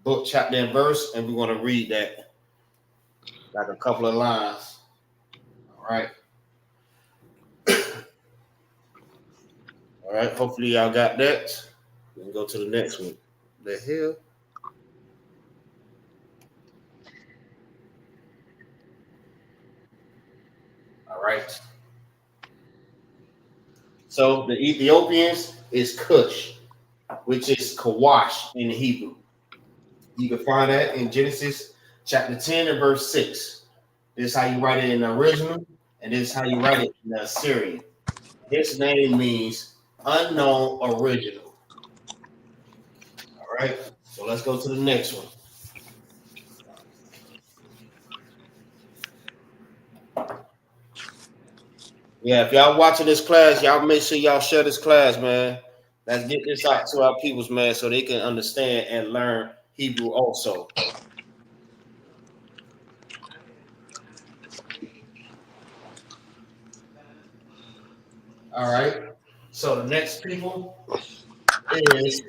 book, chapter, and verse, and we're gonna read that like a couple of lines. All right. All right. Hopefully y'all got that. We can go to the next one. The hell? All right. So the Ethiopians is Cush, which is Kawash in Hebrew. You can find that in Genesis chapter 10 and verse 6. This is how you write it in the original, and this is how you write it in the Assyrian. His name means unknown original. All right. So let's go to the next one. Yeah, if y'all watching this class, y'all make sure y'all share this class, man. Let's get this out to our peoples, man, so they can understand and learn Hebrew also. All right. So the next people is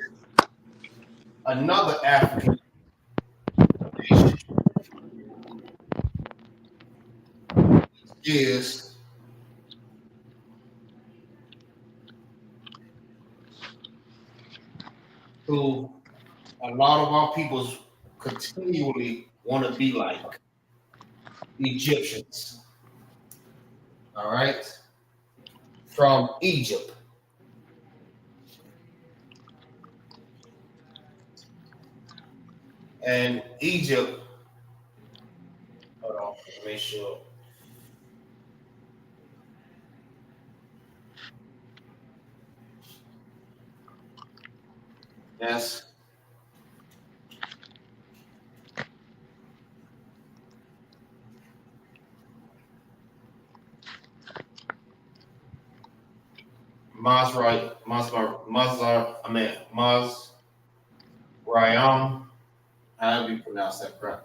another African nation. Is who a lot of our peoples continually want to be like Egyptians. All right. From Egypt. And Egypt, hold on, make sure. That's Mazrayam, however you pronounce that correct,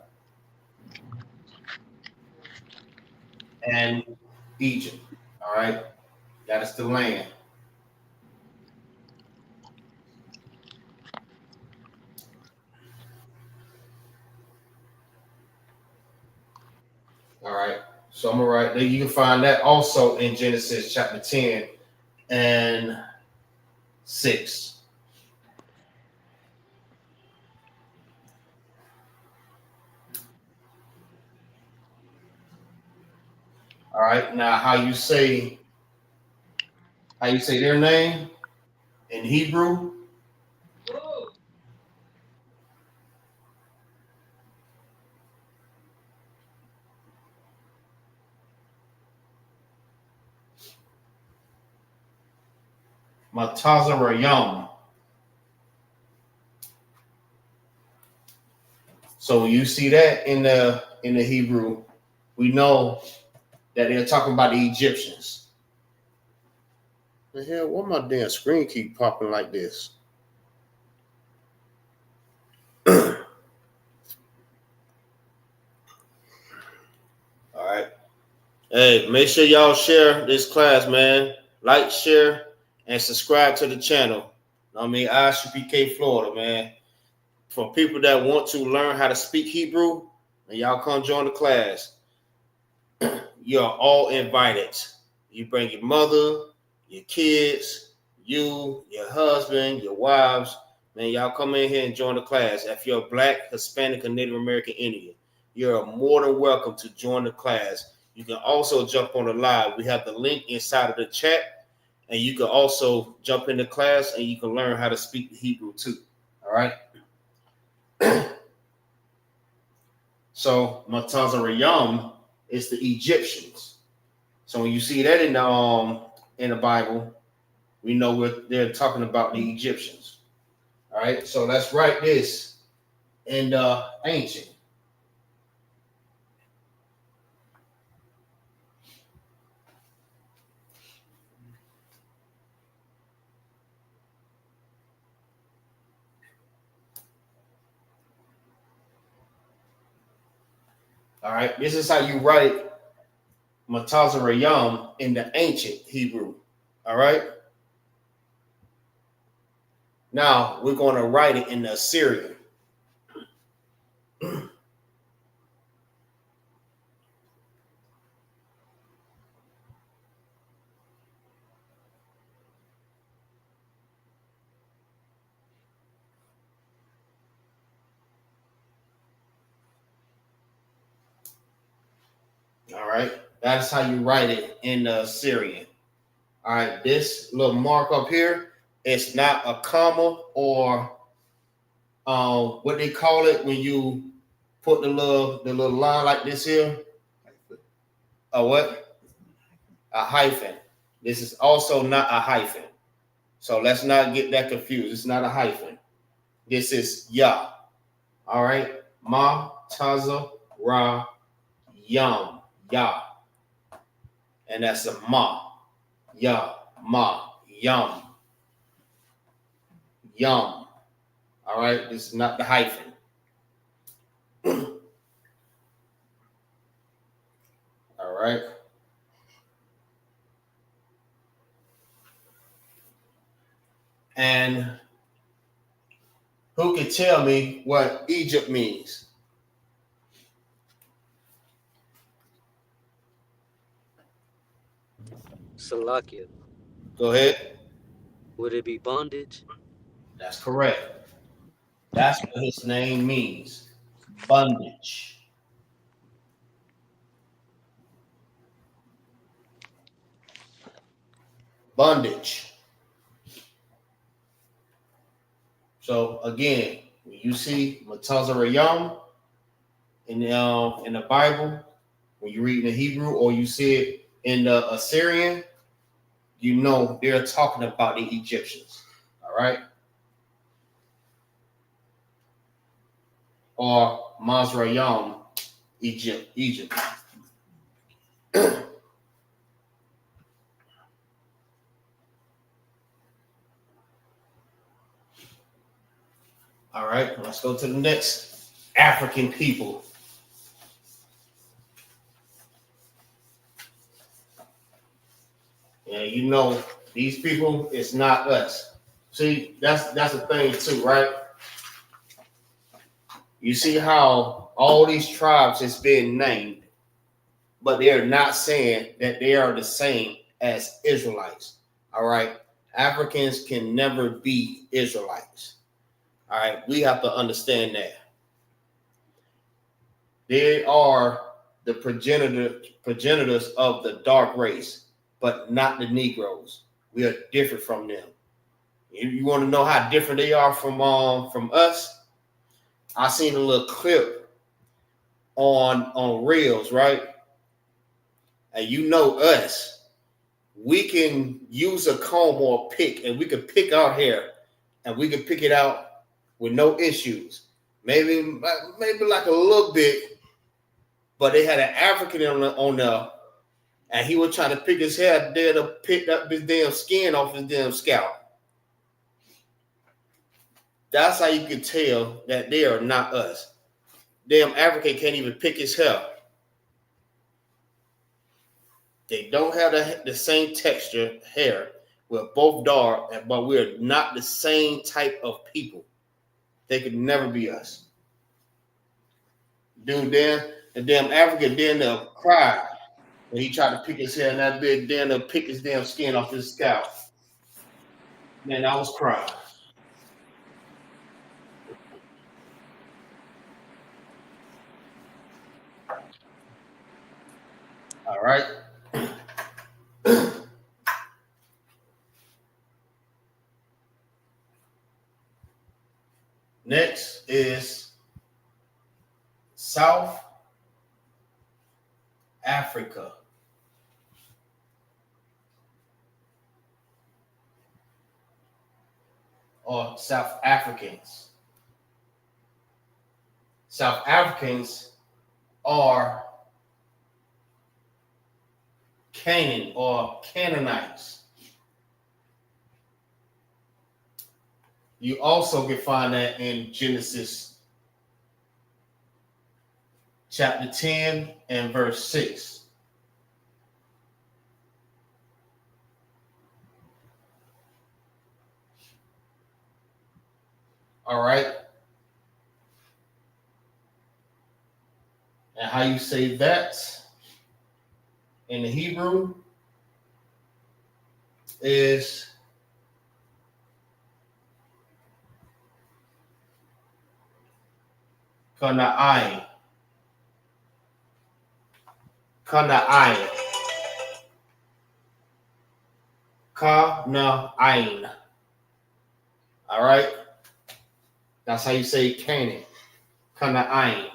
and Egypt. All right, that is the land. All right. So I'm gonna write there. You can find that also in Genesis chapter 10 and 6. All right. Now, how you say their name in Hebrew? Matazarayam. So when you see that in the Hebrew, we know that they're talking about the Egyptians. The hell, why my damn screen keep popping like this? All right. Hey, make sure y'all share this class, man. Like, share, and subscribe to the channel. I mean, ISUPK Florida, man. For people that want to learn how to speak Hebrew, and y'all come join the class. You're all invited. You bring your mother, your kids, you, your husband, your wives. Man, y'all come in here and join the class. If you're Black, Hispanic, or Native American Indian, you're more than welcome to join the class. You can also jump on the live. We have the link inside of the chat, and you can also jump in the class and you can learn how to speak the Hebrew too. All right. So Matazarayam is the Egyptians. So when you see that in the Bible, we know they're talking about the Egyptians. All right. So let's write this in the ancient. All right. This is how you write Matazarayam in the ancient Hebrew. All right. Now we're going to write it in the Assyrian. All right. That's how you write it in the Assyrian. All right. This little mark up here, it's not a comma or what they call it when you put the little line like this here. A what? A hyphen. This is also not a hyphen. So let's not get that confused. It's not a hyphen. This is Yah. All right. Ma, Taza, Ra, Yam, Yah. And that's a Ma, Yah, Ma, Yam, Yum. All right. This is not the hyphen. All right. And who can tell me what Egypt means? Salakia. Go ahead. Would it be bondage? That's correct. That's what his name means. Bondage. Bondage. So again, when you see Matazarayam in the Bible, when you read in the Hebrew or you see it in the Assyrian, you know they're talking about the Egyptians. All right. Or Mazrayam, Egypt. All right, let's go to the next African people. Yeah, you know, these people, it's not us. See, that's the thing too, right? You see how all these tribes is being named. but they are not saying that they are the same as Israelites. All right. Africans can never be Israelites. All right. We have to understand that. They are the progenitors of the dark race, but not the Negroes. We are different from them. You want to know how different they are from us? I seen a little clip on Reels, right? And you know us, we can use a comb or a pick, and we can pick our hair, and we can pick it out with no issues. Maybe like a little bit, but they had an African on there, and he was trying to pick his hair there to pick up his damn skin off his damn scalp. That's how you can tell that they are not us. Damn African can't even pick his hair. They don't have the same texture hair. We're both dark, but we're not the same type of people. They could never be us. Dude, the damn African then cried when he tried to pick his hair, and that bit then pick his damn skin off his scalp. Man, I was crying. All right. Next is South Africa. Or South Africans. South Africans are Canaan or Canaanites. You also can find that in Genesis chapter 10 and verse 6. All right. And how you say that in the Hebrew is Kana'ai. Kana'ai. Kana'ain. All right. That's how you say Canaan. Kana'ain.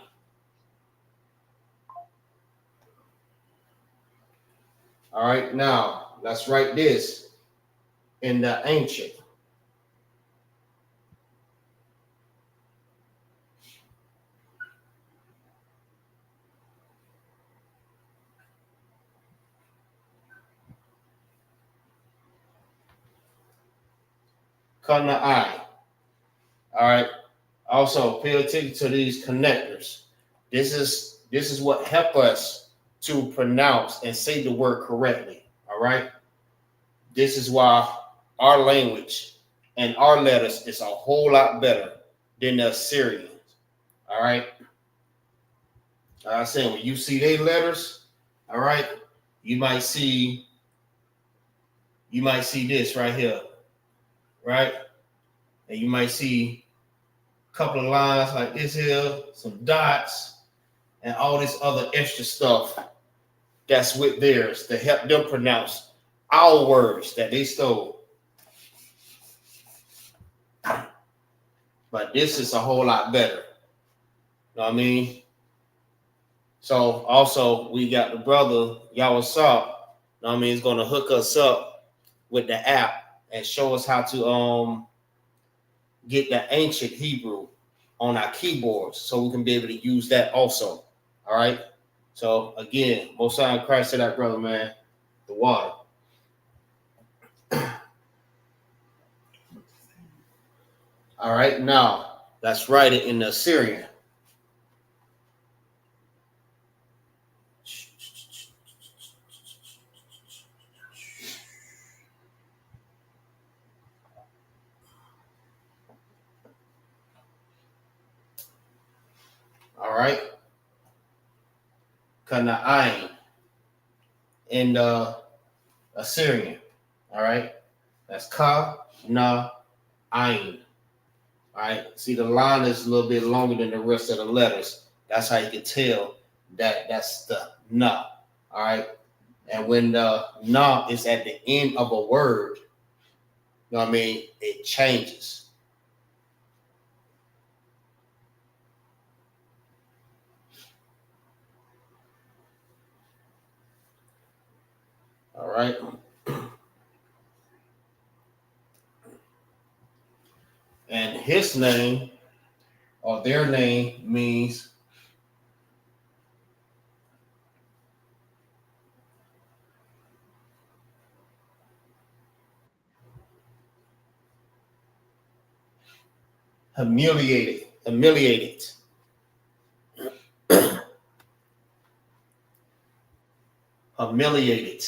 All right. Now, let's write this in the ancient. Kana'ai. All right. Also, pay attention to these connectors. This is what help us to pronounce and say the word correctly. All right. This is why our language and our letters is a whole lot better than the Assyrians. All right. Like I said, when you see their letters, all right, you might see this right here, right? And you might see a couple of lines like this here, some dots, and all this other extra stuff that's with theirs to help them pronounce our words that they stole. But this is a whole lot better. You know what I mean? So also we got the brother YAHANNA, you know what I mean, is gonna hook us up with the app and show us how to get the ancient Hebrew on our keyboards so we can be able to use that also. All right. So again, most time Christ to that brother, man, the water. All right, now let's write it in the Assyrian. All right. Kana'ain. in the Assyrian. All right, that's ka, na, ayin. All right, see the line is a little bit longer than the rest of the letters. That's how you can tell that that's the na. All right, and when the na is at the end of a word, you know what I mean, it changes. All right. And his name or their name means humiliated, humiliated, humiliated.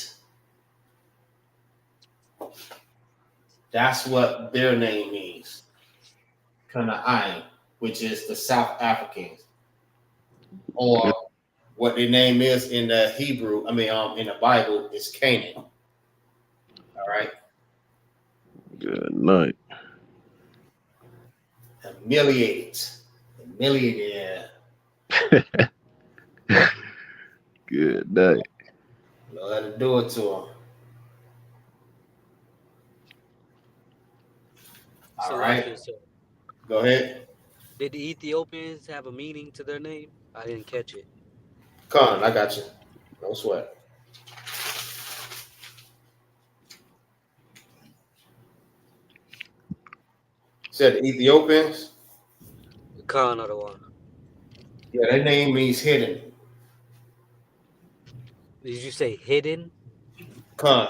That's what their name means. Kana'ai, which is the South Africans, or what their name is in the Hebrew. I mean, in the Bible is Canaan. All right, Good night. humiliated, humiliated. Good night. Know how to do it to them. All right, Salakia, sir. go ahead. Did the Ethiopians have a meaning to their name? I didn't catch it. Con, I got you. No sweat. Said the Ethiopians. Khan or the one. Yeah, their name means hidden. Did you say hidden? Con.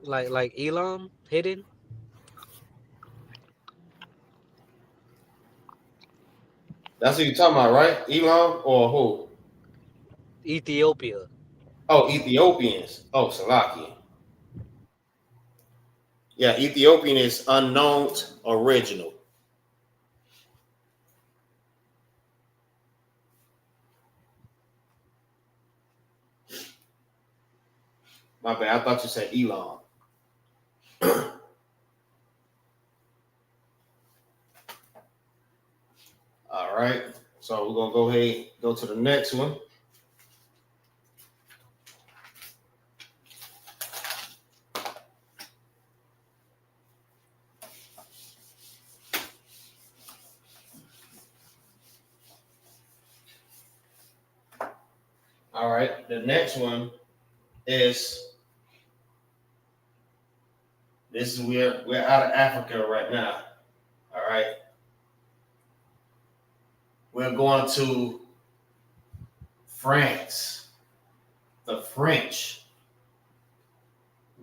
Like Elam? Hidden? That's what you're talking about, right? Elam or who? Ethiopia. Oh, Ethiopians. Oh, Salaki. Yeah, Ethiopian is unknown original. My bad. I thought you said Elam. All right. So we're gonna go ahead and go to the next one. All right. The next one is this is we're out of Africa right now. All right. We're going to France, the French.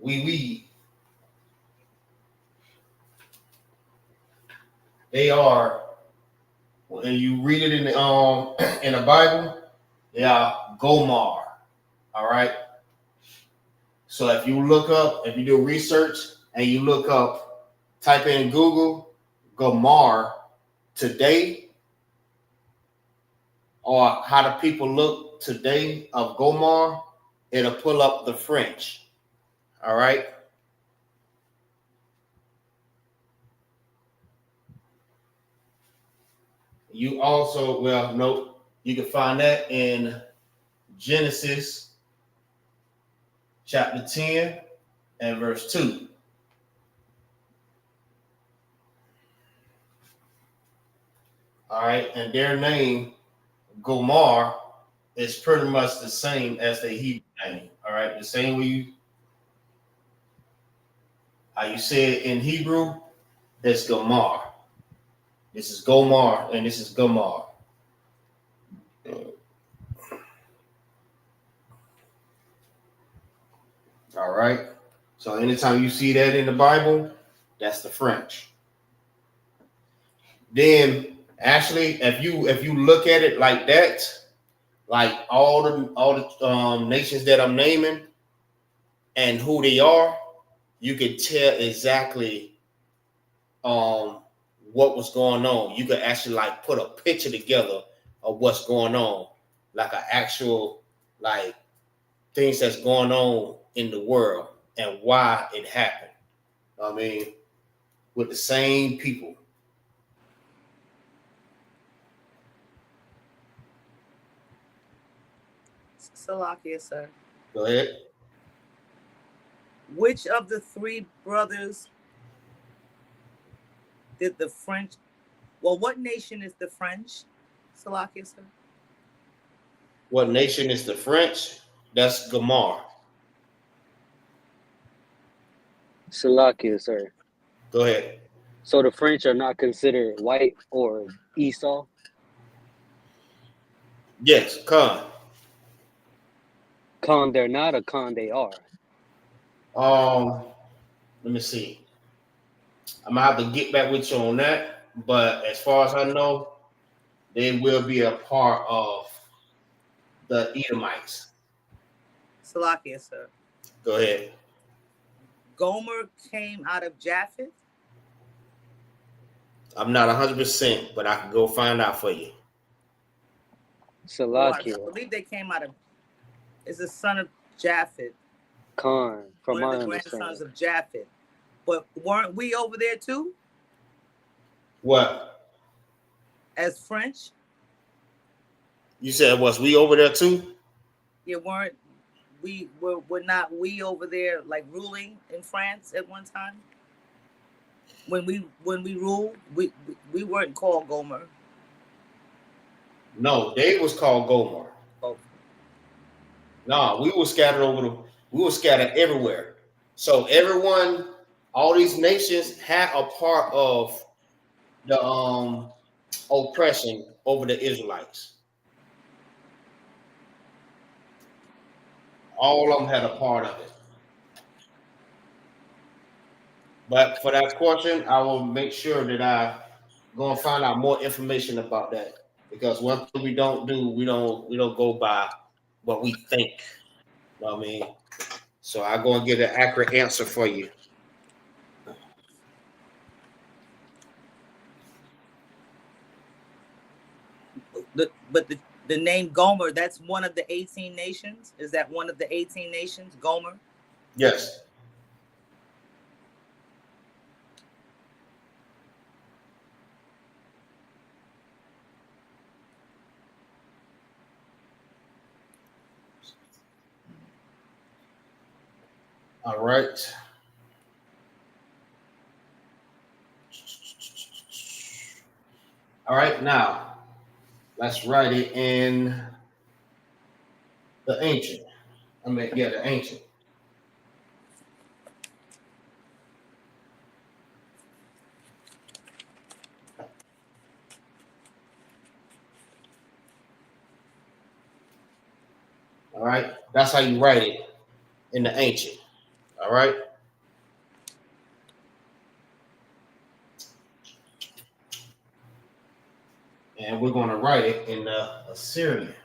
Oui. They are, when you read it in the Bible, they are Gomar. All right. So if you look up, if you do research and you look up, type in Google Gomar today, or how do people look today of Gomar, it'll pull up the French. All right. You also, well, note, you can find that in Genesis chapter 10 and verse 2. All right. And their name, Gomar, is pretty much the same as the Hebrew name. All right. The same way how you say it in Hebrew, it's Gomar. This is Gomar and this is Gomar. All right. So anytime you see that in the Bible, that's the French. Then actually, if you look at it like that, like all the nations that I'm naming and who they are, you can tell exactly what was going on. You could actually like put a picture together of what's going on like an actual like things that's going on in the world and why it happened. I mean, with the same people. Salakia, sir. Go ahead. Which of the three brothers did the French? Well, what nation is the French? Salakia, sir. What nation is the French? That's Gamar. Salakia, sir. Go ahead. So the French are not considered white or Esau? Yes, Khan. Khan they're not, or Khan they are? Let me see. I'm gonna have to get back with you on that. But as far as I know, they will be a part of the Edomites. Salakia, sir. Go ahead. Gomer came out of Japheth. I'm not 100%, but I can go find out for you. Salakia. I believe they came out of. Is the son of Japheth. Khan, from one my of the understanding. grandsons of Japheth. But weren't we over there too? What? As French? You said was we over there too? Yeah, weren't we were not we over there like ruling in France at one time? When we ruled, we weren't called Gomer. No, they was called Gomer. Oh. No, we were scattered everywhere. So everyone, all these nations had a part of the oppression over the Israelites. All of them had a part of it. But for that question, I will make sure that I go and find out more information about that. Because one thing we don't do, we don't go by what we think. You know what I mean? So I go and get an accurate answer for you. But the name Gomer, that's one of the 18 nations? Is that one of the 18 nations, Gomer? Yes. All right. All right, now let's write it in the ancient. The ancient. All right, that's how you write it in the ancient. All right. And we're going to write it in the Assyrian.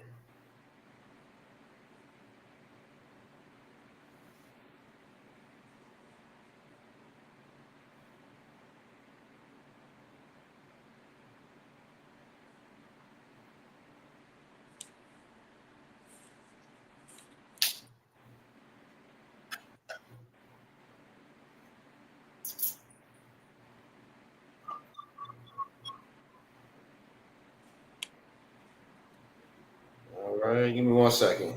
All right, give me 1 second.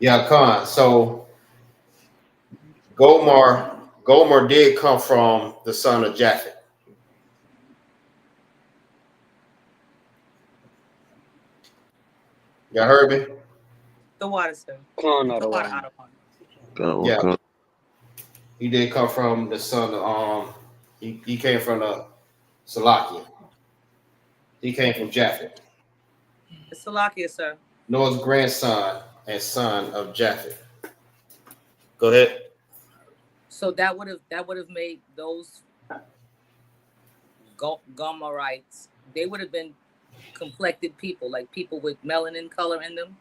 Yeah, Khan. So Gomer did come from the son of Japheth. Y'all heard me? The water, sir. Khan out of one. Yeah. He did come from the son of he came from the Salakia. He came from Japheth. Salakia, sir. Noah's grandson and son of Japheth. Go ahead. So that would have made those Gomorites. They would have been complected people, like people with melanin color in them.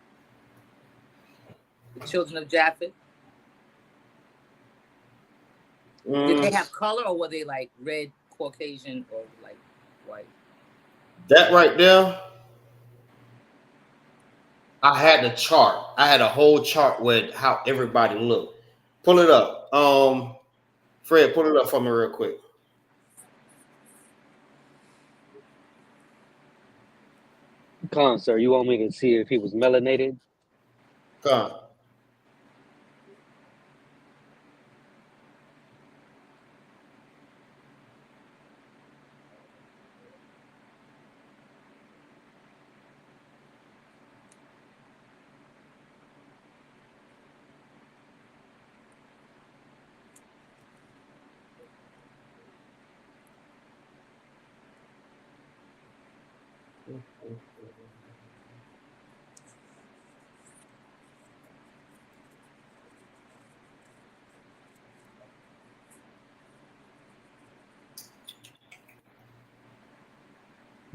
The children of Japheth. Did they have color, or were they like red, Caucasian, or like white? That right there, I had the chart. I had a whole chart with how everybody looked. Pull it up. Fred, pull it up for me real quick. Come on, sir. You want me to see if he was melanated? Come on.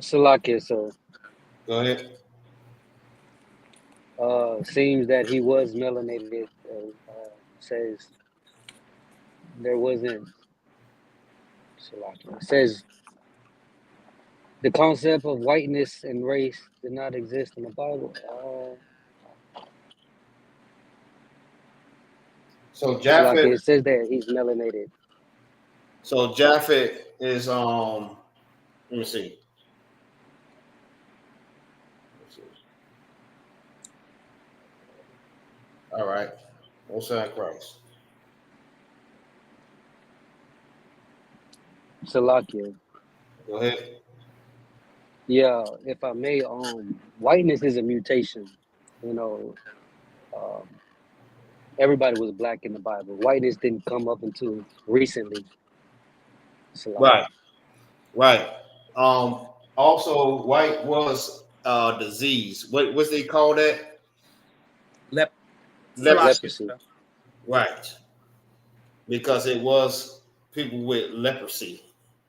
Salakia, sir. Go ahead. Seems that he was melanated. Says there wasn't. Salakia. Says the concept of whiteness and race did not exist in the Bible. So Salakia, Japheth. it says that he's melanated. So Japheth is let me see. All right. Osai Christ. Salakia. Go ahead. Yeah, if I may, whiteness is a mutation. You know, everybody was black in the Bible. Whiteness didn't come up until recently. Salakia. Right. Also, white was disease. What's they call that? Leprosy. Leprosy. Right. Because it was people with leprosy.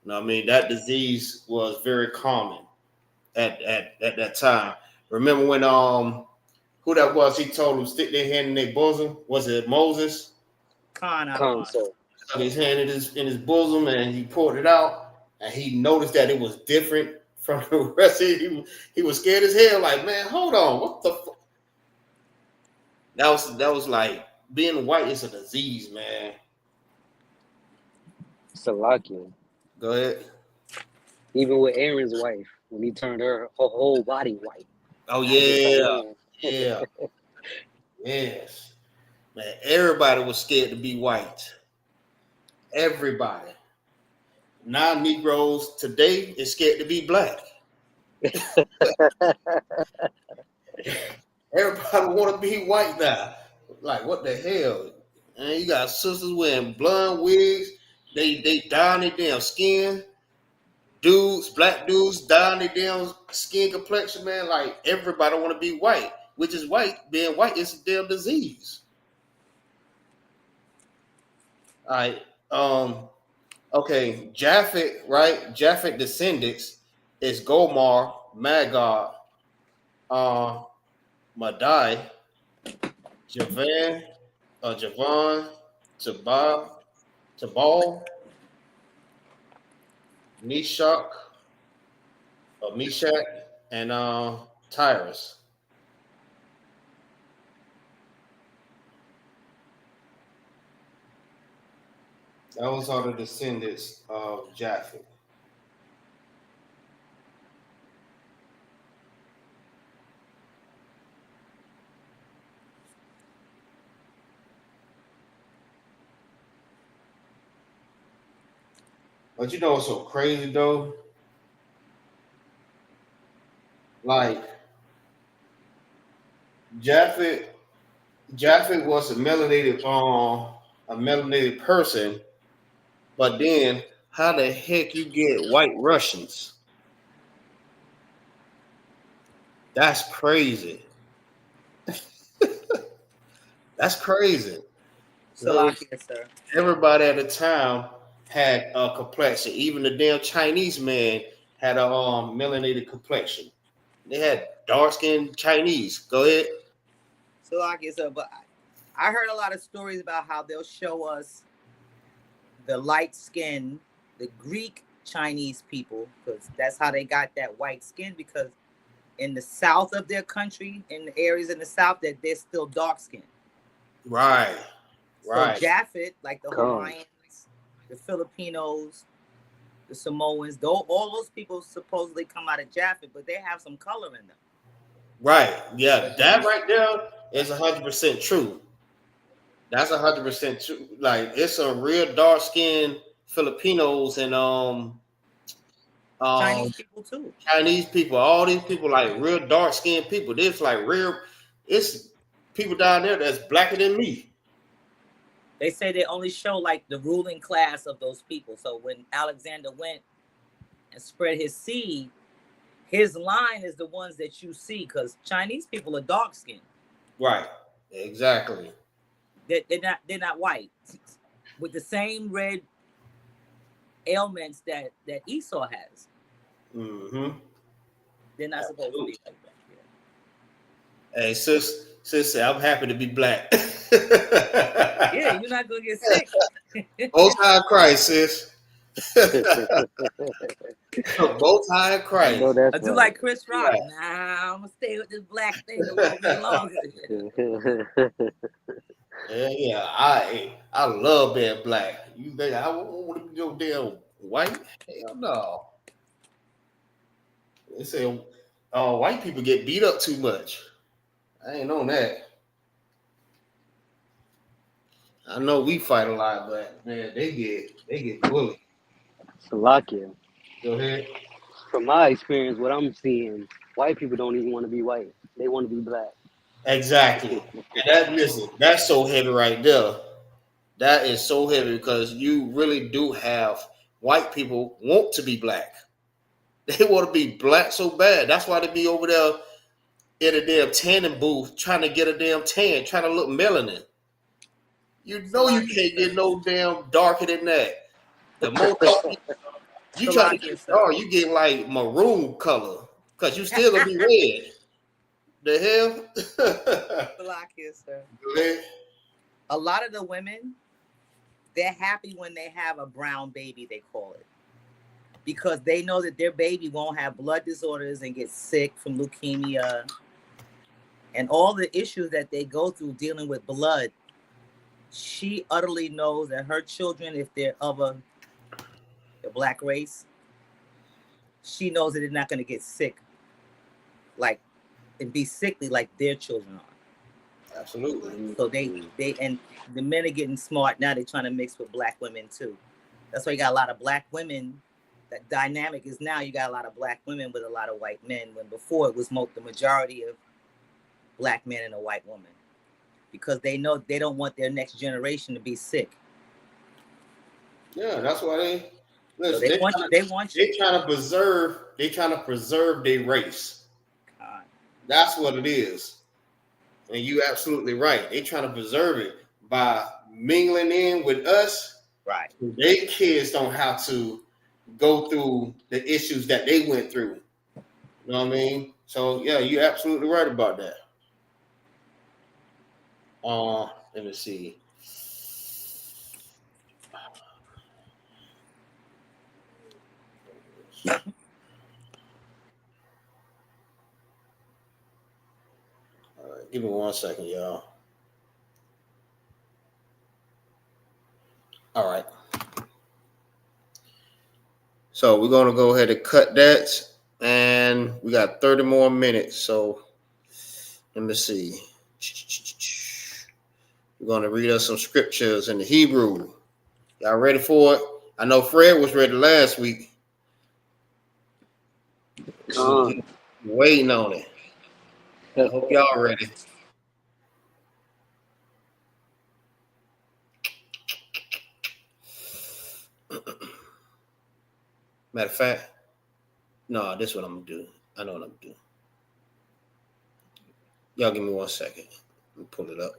You know what I mean? That disease was very common at that time. Remember when who that was? He told them stick their hand in their bosom. Was it Moses? Con, sir. Stuck his hand in his bosom and he poured it out, and he noticed that it was different from the rest of it. He was scared as hell. Like, man, hold on, what the fuck? That was like being white is a disease, man. Salakia. Go ahead. Even with Aaron's wife, when he turned her whole body white. Oh yeah, yeah, yes, man. Everybody was scared to be white. Everybody. Now Negroes today is scared to be black. Everybody want to be white now. Like, what the hell? And you got sisters wearing blonde wigs. They dyeing their damn skin. Dudes, black dudes dyeing their damn skin complexion, man. Like, everybody want to be white, which is white. Being white is a damn disease. All right. Okay, Japhet, right? Japhet descendants is Gomar, Magog, Madai, Javan, Javan, Tabal, Meshach, Meshach, and Tyrus. Those are the descendants of Japhet. But you know what's so crazy though? Like Japhet was a melanated person, but then how the heck you get white Russians? That's crazy. That's crazy. Salakia, sir. Everybody at the time had a complexion. Even the damn Chinese man had a melanated complexion. They had dark skinned Chinese. Go ahead. Salakia, sir. But I heard a lot of stories about how they'll show us the light skin, the Greek Chinese people, because that's how they got that white skin, because in the south of their country, in the areas in the south, that they're still dark skinned. Right. Right. So Japhet, like the Come. Hawaiians, the Filipinos, the Samoans, though all those people supposedly come out of Japhet, but they have some color in them. Right. Yeah, that right there is 100% true. That's 100% true. Like, it's a real dark skinned Filipinos and Chinese people too. Chinese people, all these people, like real dark skinned people. There's like real, it's people down there that's blacker than me. They say they only show like the ruling class of those people. So when Alexander went and spread his seed, his line is the ones that you see, because Chinese people are dark skinned. Right. Exactly. They're not white with the same red ailments that Esau has. Mm-hmm. They're not supposed to be like that. Yeah. Hey, sis, I'm happy to be black. Yeah, you're not gonna get sick. Most High Christ, sis. Most High Christ. No, that's I do right. like Chris Rock. Yeah. Nah, I'm gonna stay with this black thing a little bit longer. Yeah, I love being black. You think I want to be no damn white? Hell no. They say white people get beat up too much. I ain't on that. I know we fight a lot, but man, they get bullied. Salakia. Go ahead. From my experience, what I'm seeing, white people don't even want to be white. They want to be black. Exactly. And that's so heavy right there. That is so heavy, because you really do have white people want to be black. They want to be black so bad. That's why they be over there in a damn tanning booth trying to get a damn tan, trying to look melanin. You know you can't get no damn darker than that. The more you try to get dark, you get like maroon color, because you still gonna be red. The hell? Sir. Go ahead. A lot of the women, they're happy when they have a brown baby, they call it, because they know that their baby won't have blood disorders and get sick from leukemia and all the issues that they go through dealing with blood. She utterly knows that her children, if they're of the black race, she knows that they're not going to get sick, like, and be sickly like their children are. Absolutely. So they and the men are getting smart now. They're trying to mix with black women too. That's why you got a lot of black women. That dynamic is now you got a lot of black women with a lot of white men, when before it was the majority of black men and a white woman, because they know they don't want their next generation to be sick. Yeah, that's why they listen. So they want you. They trying to preserve their race. That's what it is. And you absolutely right. They trying to preserve it by mingling in with us. Right. Their kids don't have to go through the issues that they went through. You know what I mean? So yeah, you're absolutely right about that. Let me see. Give me 1 second, y'all. All right. So we're going to go ahead and cut that. And we got 30 more minutes. So let me see. We're going to read us some scriptures in the Hebrew. Y'all ready for it? I know Fred was ready last week. Waiting on it. I hope y'all ready. Matter of fact, no, this is what I'm gonna do. I know what I'm gonna do. Y'all give me 1 second. Let me pull it up.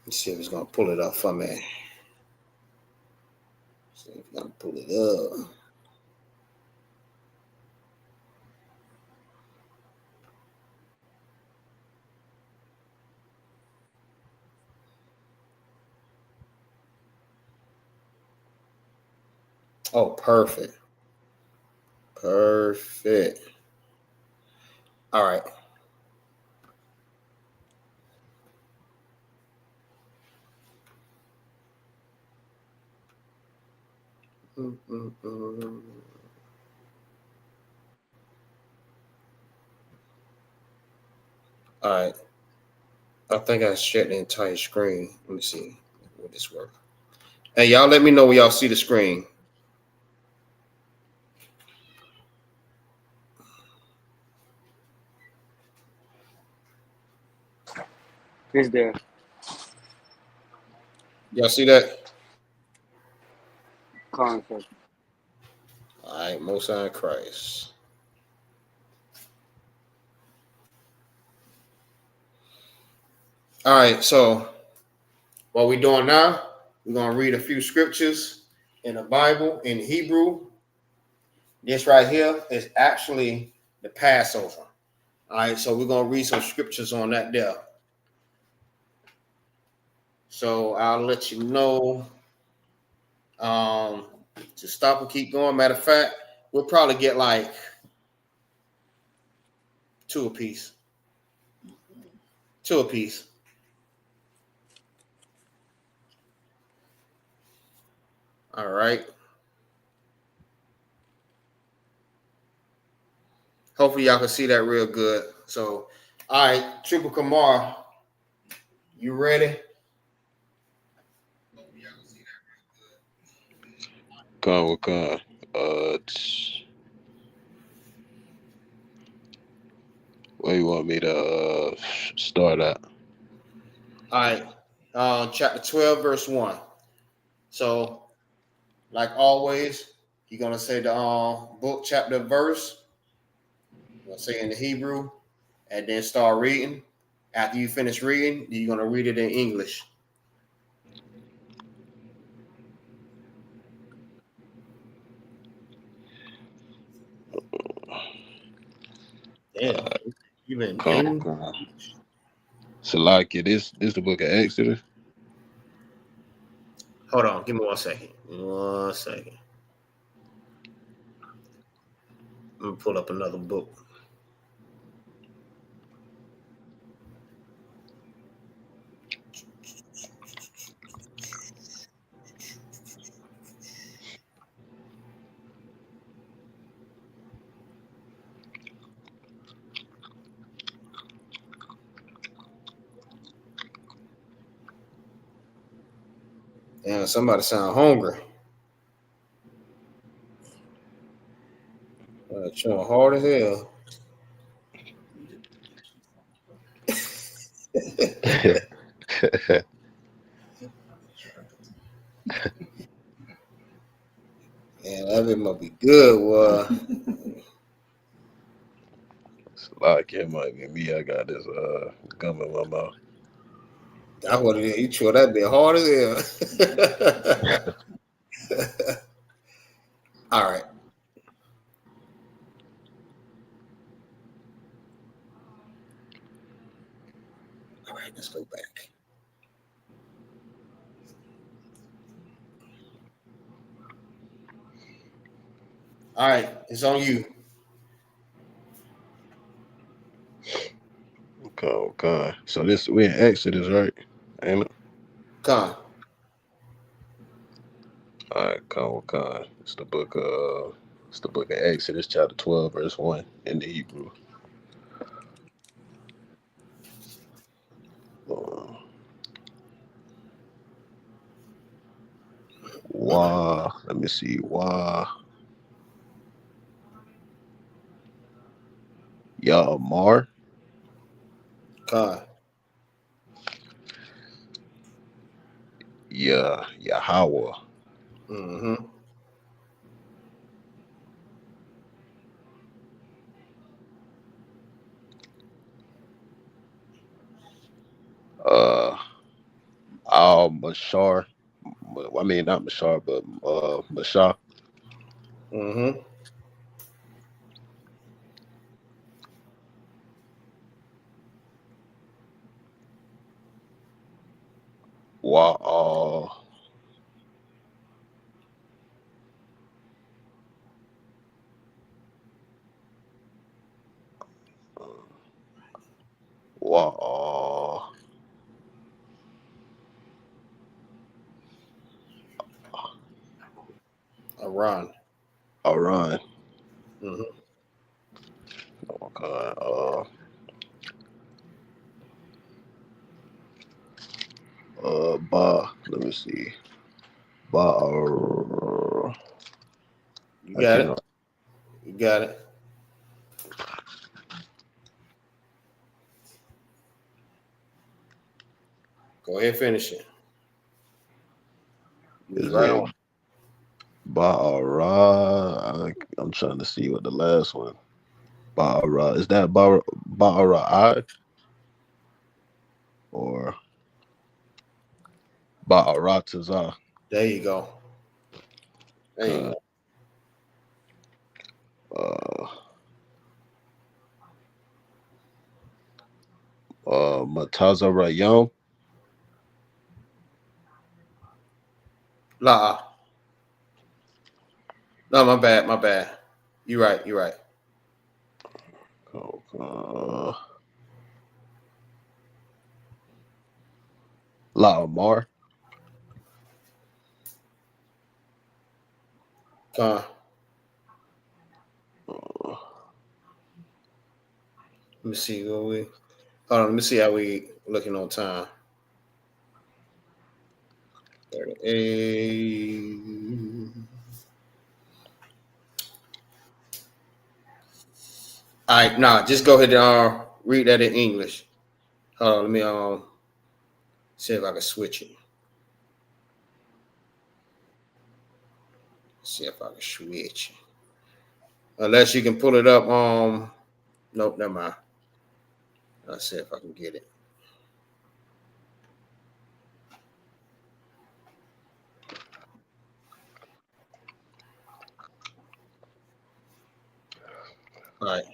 Let's see if it's gonna pull it up for me. See if it's gonna pull it up. Oh, perfect. Perfect. All right. All right. I think I shared the entire screen. Let me see. Will this work? Hey, y'all let me know when y'all see the screen. It's there. Y'all see that? Concept. All right, Most High Christ. All right, so what we're doing now, we're going to read a few scriptures in the Bible in Hebrew. This right here is actually the Passover. All right, so we're going to read some scriptures on that there. So I'll let you know to stop and keep going. Matter of fact, we'll probably get like 2 apiece. 2 apiece. All right. Hopefully y'all can see that real good. So, all right, Triple Kamar, you ready? Con. Where you want me to start at? All right. Chapter 12, verse 1. So, like always, you're gonna say the book, chapter, verse. You're gonna say in the Hebrew, and then start reading. After you finish reading, you're gonna read it in English. Damn, even Con. Salakia, this the book of Exodus. hold on, give me 1 second. 1 second. Let me pull up another book. Damn, somebody sound hungry. Trying hard as hell. Man, that bit must be good, Salakia, it might be me. I got this gum in my mouth. That's what it is. You chew that bit hard as hell. All right. All right, let's go back. All right, it's on you. Con. So we're in Exodus, right? Ain't it? Come. All right, Con. It's the book of Exodus, chapter 12, verse 1 in the Hebrew. Wow. Let me see. Yamar. Con. Yahweh. Mm-hmm. Al Mashar. I mean, not Mashar, but Mashah. Mm-hmm. Wa Wa Aran. Aran. Mm-hmm. Okay. Let me see. You I got can't. it. You got it. Go ahead, finish it. You was Is right it on. Ba'ara? I'm trying to see what the last one. Ba'ara. Is that Ba'ara or Ba'aratazah? There you go. There you Uh, go. uh, Matazarayam. La. No, my bad. My bad. You right. You right. La'amar. Con. Uh, Let me see. Hold on. Let me see how we looking on time. 38. All right. Nah. Just go ahead and read that in English. Hold on. Let me see if I can switch it. See if I can switch. Unless you can pull it up. Nope. Never mind. I'll see if I can get it. All right.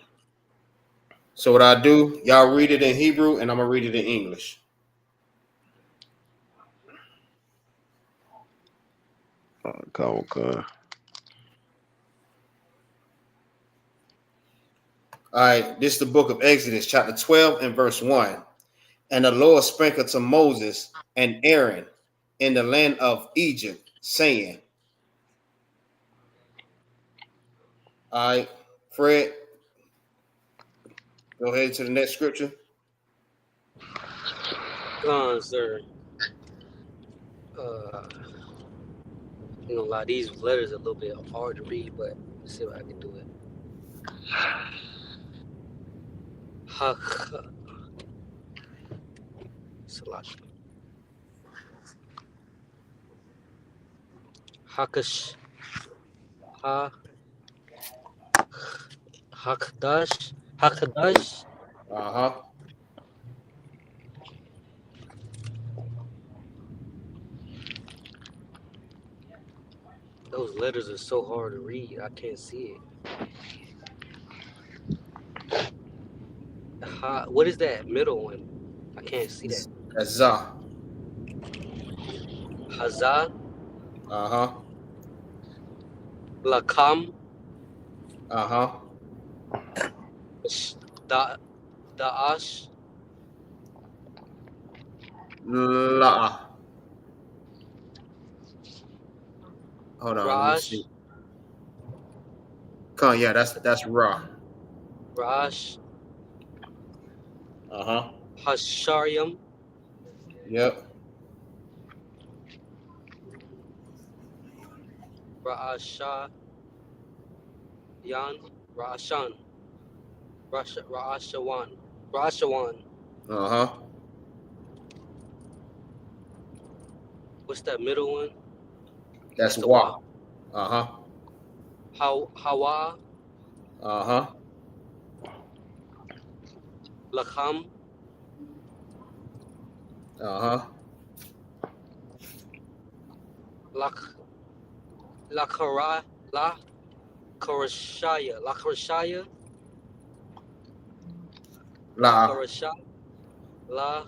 So what I do, y'all read it in Hebrew, and I'm gonna read it in English. okay. All right, this is the book of Exodus, chapter 12 and verse 1. And the Lord spake to Moses and Aaron in the land of Egypt, saying, all right, Fred, go ahead to the next scripture. Sir. You know, a lot of these letters are a little bit hard to read, but let's see if I can do it. Hakash, ha, Hakadash. Uh-huh. Those letters are so hard to read. I can't see it. What is that middle one? I can't see that. That's Zah. Hazah, Uh-huh. Lakam, Uh-huh. Da, Daash, La. Hold on, let me see. Rash, Come on, yeah, that's Ra. Rash, Uh-huh. Hashariam, Yep. Ra'asha Yan Ra'ashan Ra'ashawan. Uh-huh. What's that middle one? That's The Wa. Wa. Uh-huh. Hawa Uh-huh. Lacham Uh-huh. Lakara La Karashaya La La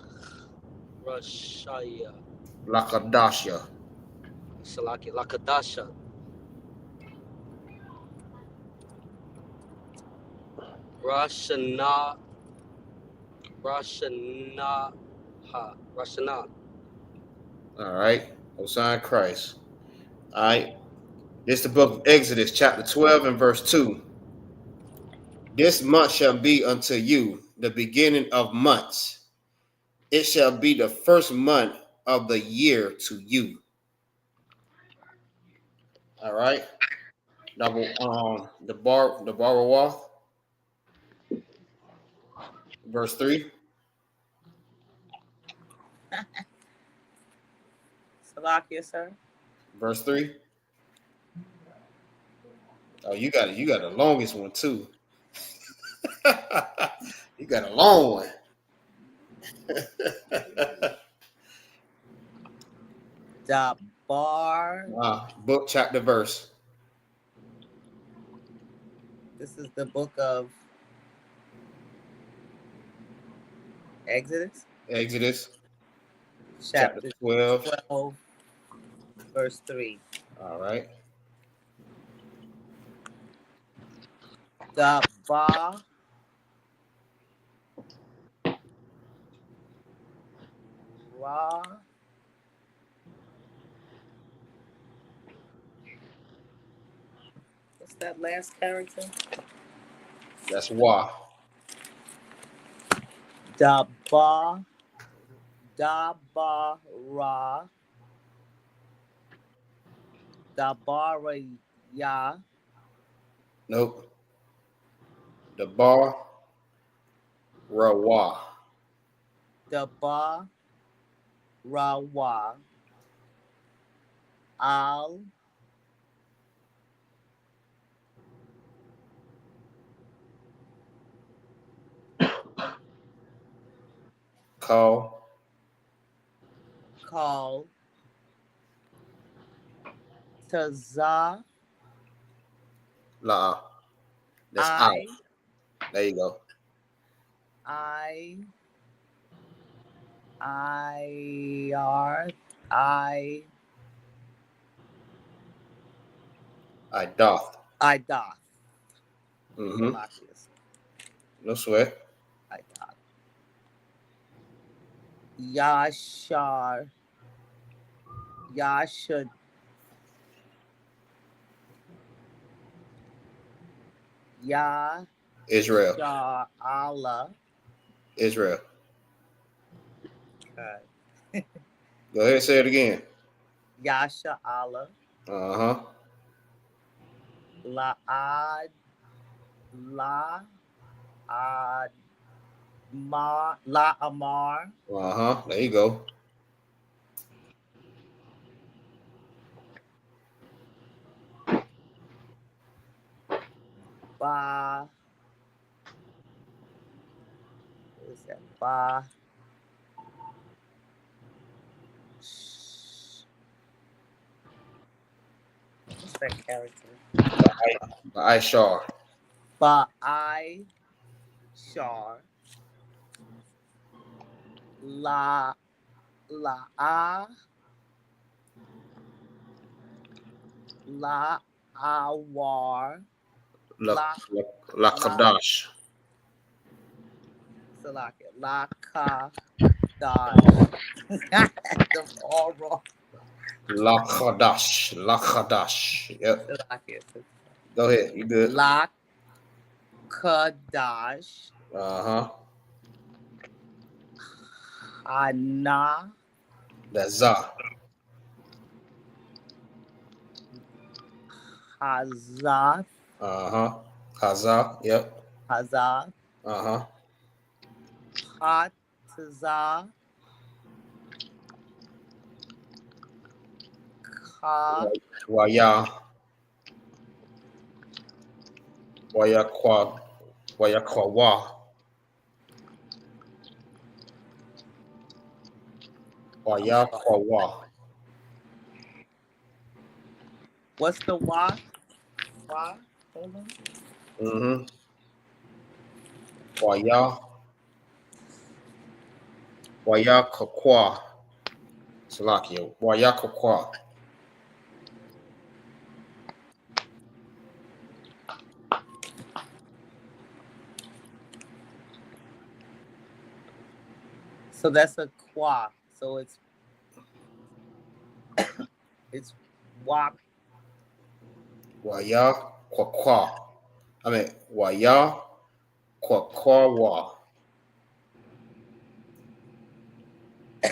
Rashaya Lakadasha. Salaki Lakadasha Rashana All right. Hosanna Christ. All right. This is the book of Exodus, chapter 12 and verse 2. This month shall be unto you the beginning of months. It shall be the first month of the year to you. All right. Double the Barawath, verse 3. Salakia, sir. Verse 3. Oh, you got it. You got the longest one too. You got a long one. The bar. Wow. Book, chapter, verse. This is the book of Exodus. Exodus, Chapter 12. 12, verse 3. All right. The bar. Ra. What's that last character? That's Wa. Da ba ra. Da ba ra ya. Nope. The Bar Rawa. Da ba ra wa. Al. Call. Taza. La. That's I. out. There you go. I Doth. I doth. Mm-hmm. No sweat. I doth. Yashar. Yashud. Ya. Israel. Shah Allah. Israel. Okay. Go ahead and say it again. Yasha Allah. Uh-huh. La Amar. Uh-huh. There you go. Ba. What is that? Ba. What's that character? Ishar. Ba I Shar. La Awar. La Qadash. Salakia. La Qadash. Them all wrong. La Qadash. La Qadash. Yep. Salakia. Go ahead. You good. La Qadash. Uh-huh. Anna. That's Za. Hazath. Hazah. Yep. Hazath. Hatazah. Ka. Waya. Waya kwa. Waya kwa wa. Waya kwa wa. What's the wa? Wa? Hold on. Waya. Waya kwa. Salakia. Waya kwa. So that's a qua. So it's wa. Waya kwa. I mean, waya kwa wa. I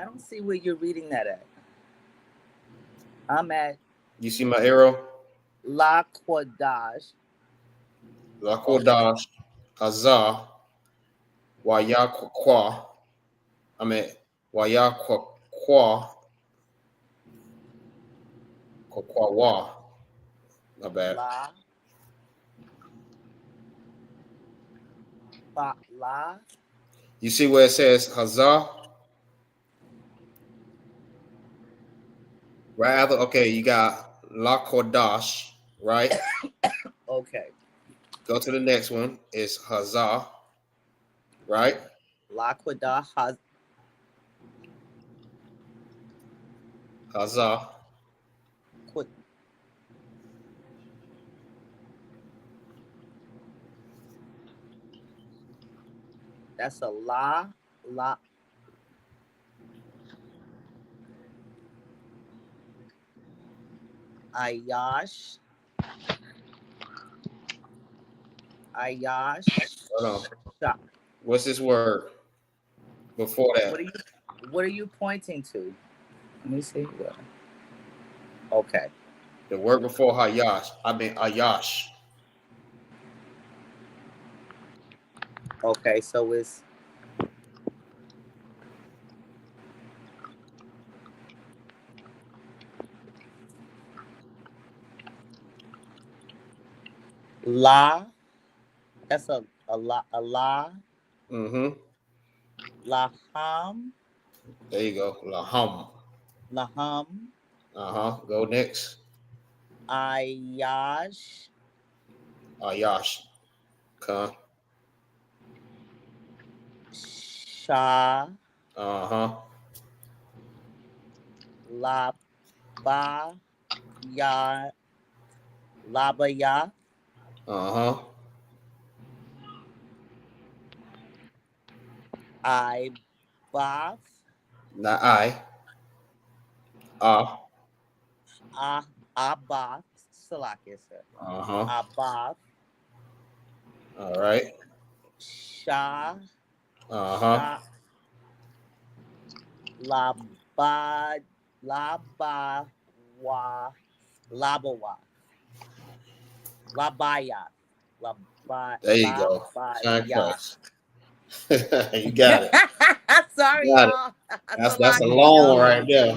don't see where you're reading that at. I'm at You see my arrow? La Qadash. La Qadash. Hazah. Waya kwa. I mean, waya kwa wa. My bad. La. You see where it says Hazah? Right after, okay, you got La Qadash, right? Okay. Go to the next one. It's Hazah, right? La Qadash. Hazah. That's a la. Ayash. Hold on. What's this word before that? What are you pointing to? Let me see. Okay. The word before Hayash. I mean Ayash. Okay, so it's La. That's a la. Laham. There you go. Laham. Go next. Ayash. Okay. Shah. Labaya. Ibath. Not I. Abath. Salakia, sir. Abath. All right. Shah. Labaya. There you go. You got it. Sorry, y'all. That's a long one right there.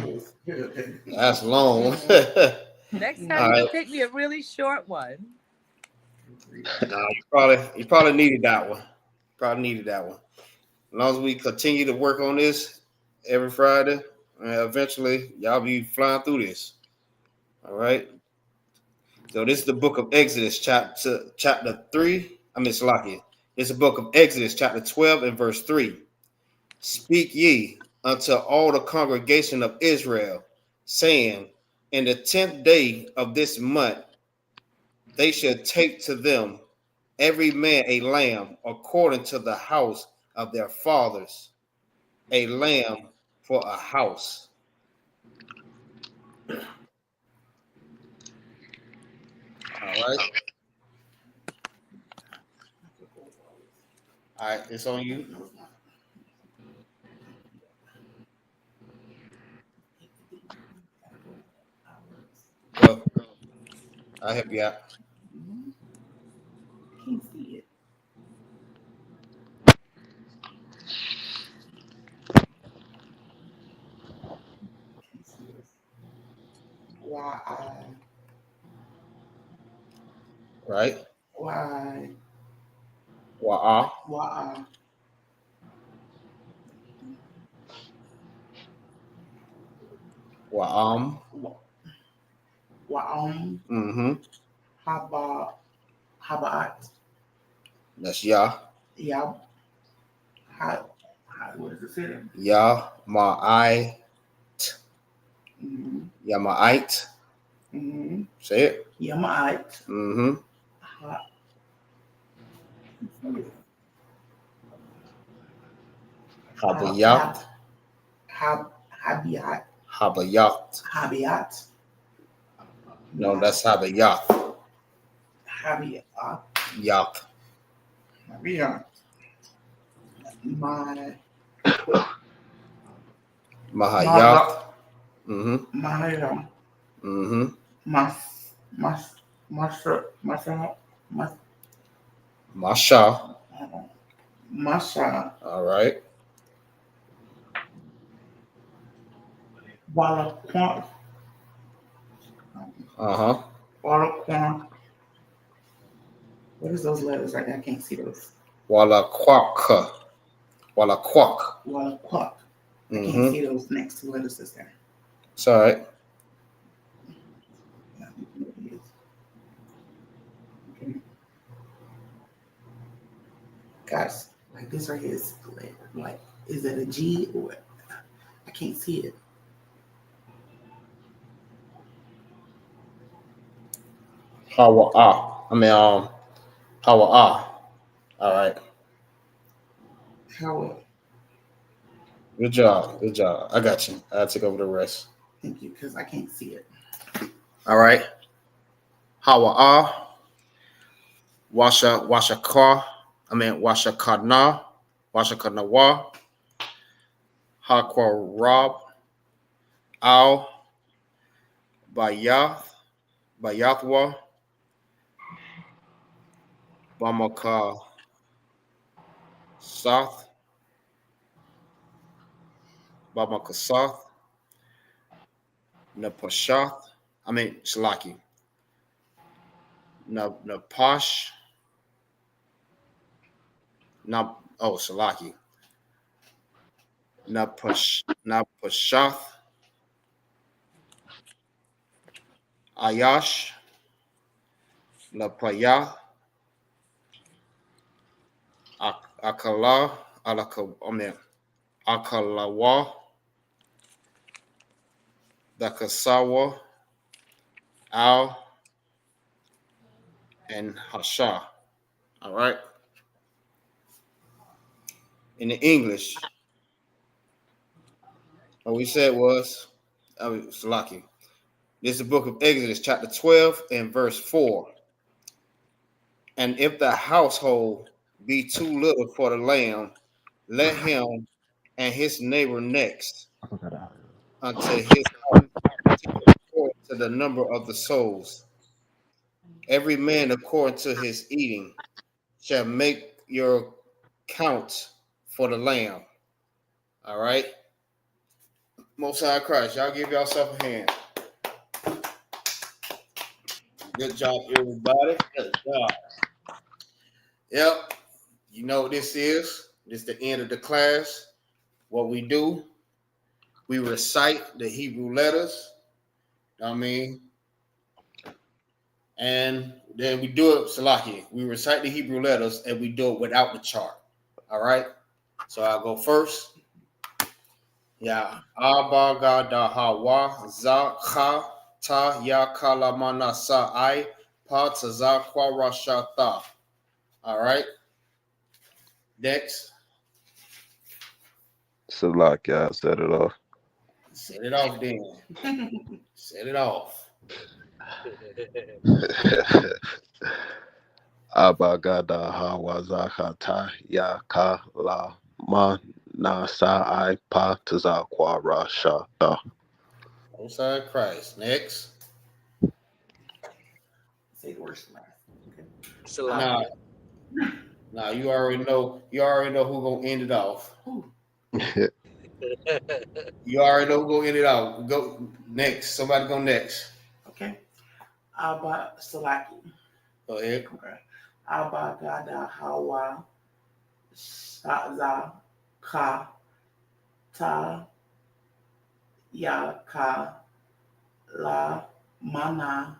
That's long. Next time you pick me a really short one. No, you probably needed that one. As long as we continue to work on this every Friday, eventually y'all be flying through this. All right. So this is the book of Exodus, chapter 3. Salakia. It's the book of Exodus, chapter 12 and verse 3. Speak ye unto all the congregation of Israel, saying, in the 10th day of this month, they shall take to them every man a lamb according to the house of their fathers, a lamb for a house. All right, it's on you. Well, I'll help you out. Can't see it. Can't see this. Y-I. Right? Y. Wa'a. Y-I. Wa'am. Y-Um. Mm-hmm. Habat. That's Yah. Yeah. What does it say? Yah Ma'ai. Mm-hmm. Yama'ite. Mm-hmm. Say it. Yamite. Mm-hmm. Habayat. Habiat. Habayat. Habiat. No, that's Habayat. Habiat. Yat. Habiat. Mahayat. Mm-hmm. Mahayam. Mm-hmm. Masha. Masha. All right. Walaquan. Uh-huh. Walaquan. What is those letters right there? I can't see those. Walaquaka. Walaquak. Walaquak. I Mm-hmm. can't see those next two letters that's there. It's all right. Okay. Guys, like this right here is like, is it a G or I can't see it. Hawa'a. Hawa'a. All right. How? Good job. Good job. I got you. I'll take over the rest. Thank you, because I can't see it. All right. Hawa'a. Washa Kadna. Washa Kadnawa. Hakwa Rob. Al. Bayathwa. Bamaka South. Bamaka South. Napashath. Shalaki. Napash. Shalaki. Napashath. Ayash. Napayath. Akalawa. Dakasawa. Al. And Hasha. All right. In the English, what we said was, Salaki. This is the book of Exodus, chapter 12 and verse 4. And if the household be too little for the lamb, let him and his neighbor next unto his house according to the number of the souls. Every man according to his eating shall make your count for the lamb. All right. Most High Christ, y'all give yourself a hand. Good job, everybody. Good job. Yep. You know what this is? This is the end of the class. What we do, we recite the Hebrew letters. And then we do it, Salaki. We recite the Hebrew letters and we do it without the chart. All right. So I'll go first. Yeah. Abba Gada Hawa Za Kha Ta Ya Kalamana Sa I Pa Taza Kwa Rasha Ta. All right. Next. Salaki, I set it off. Set it off then. Set it off. Abagada Hawazakata Ya Ka La Ma Na Sa I Pa Taza Kwa Rasha Ta. Outside Christ. Next. Say the worst last. Okay. Salakia. Nah, you already know. You already know who gonna end it off. You already know who gonna end it off. Go next. Somebody go next. Okay. Abba Salaki. Go ahead. Okay. Abba Gada Hawa Shaza Ka Ta Ya Ka La Mana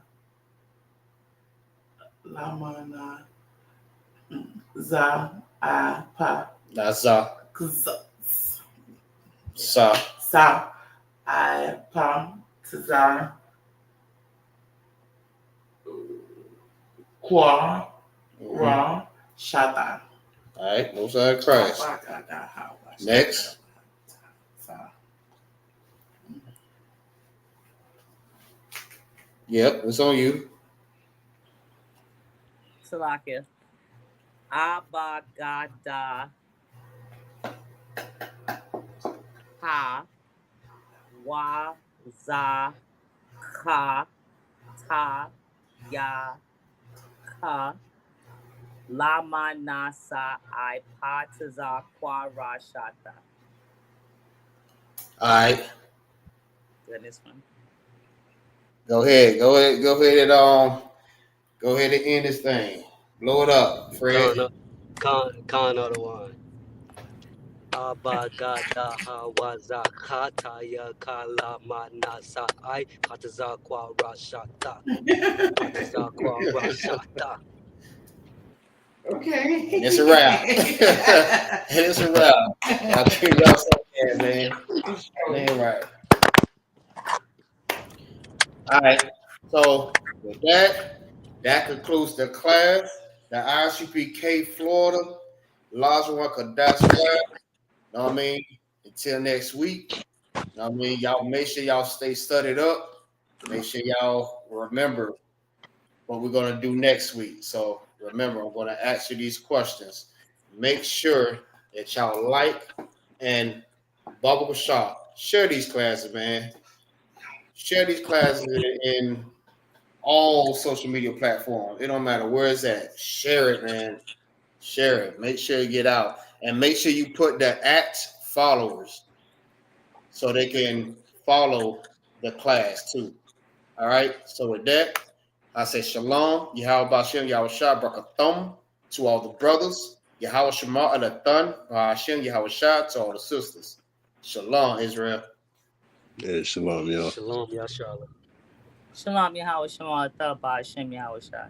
Za A Pa That's Sa Sa. I Pa Tza Kwa Ra Shata. All right, most of Christ. Next. Yep, it's on you. Salakia. Abagada ha wa za ka ta ya ka lama nasa I pataza kwa rashata. All right. Goodness one. Go ahead and end this thing. Blow it up, Fred. Khan of the one. Abagada hawaza kataya kala manasa I pataza kwa rashata. Pataza kwa rashata. Okay. And it's a wrap. It's a wrap. I'll treat y'all so bad, man. Man, right. All right. So with that concludes the class. The ISUPK Florida Lashawan Qadash class. Know what I mean? Until next week. Know what I mean? Y'all make sure y'all stay studied up. Make sure y'all remember what we're gonna do next week. So remember, I'm gonna ask you these questions. Make sure that y'all like and Bubble Shop. Share these classes, man. Share these classes in all social media platforms. It don't matter where it's at. Share it, man. Share it. Make sure you get out. And make sure you put the @ followers so they can follow the class too. All right. So with that, I say shalom, Yahweh Bashem, Yahweh Shah, Brakathum to all the brothers, Yahweh Shema Alathan, Hashem, Yahweh Shah to all the sisters. Shalom, Israel. Yeah, shalom, y'all. Shalom, Yashala. Shalom Yahweh Shema Thabah Hashem Yahweh Shai.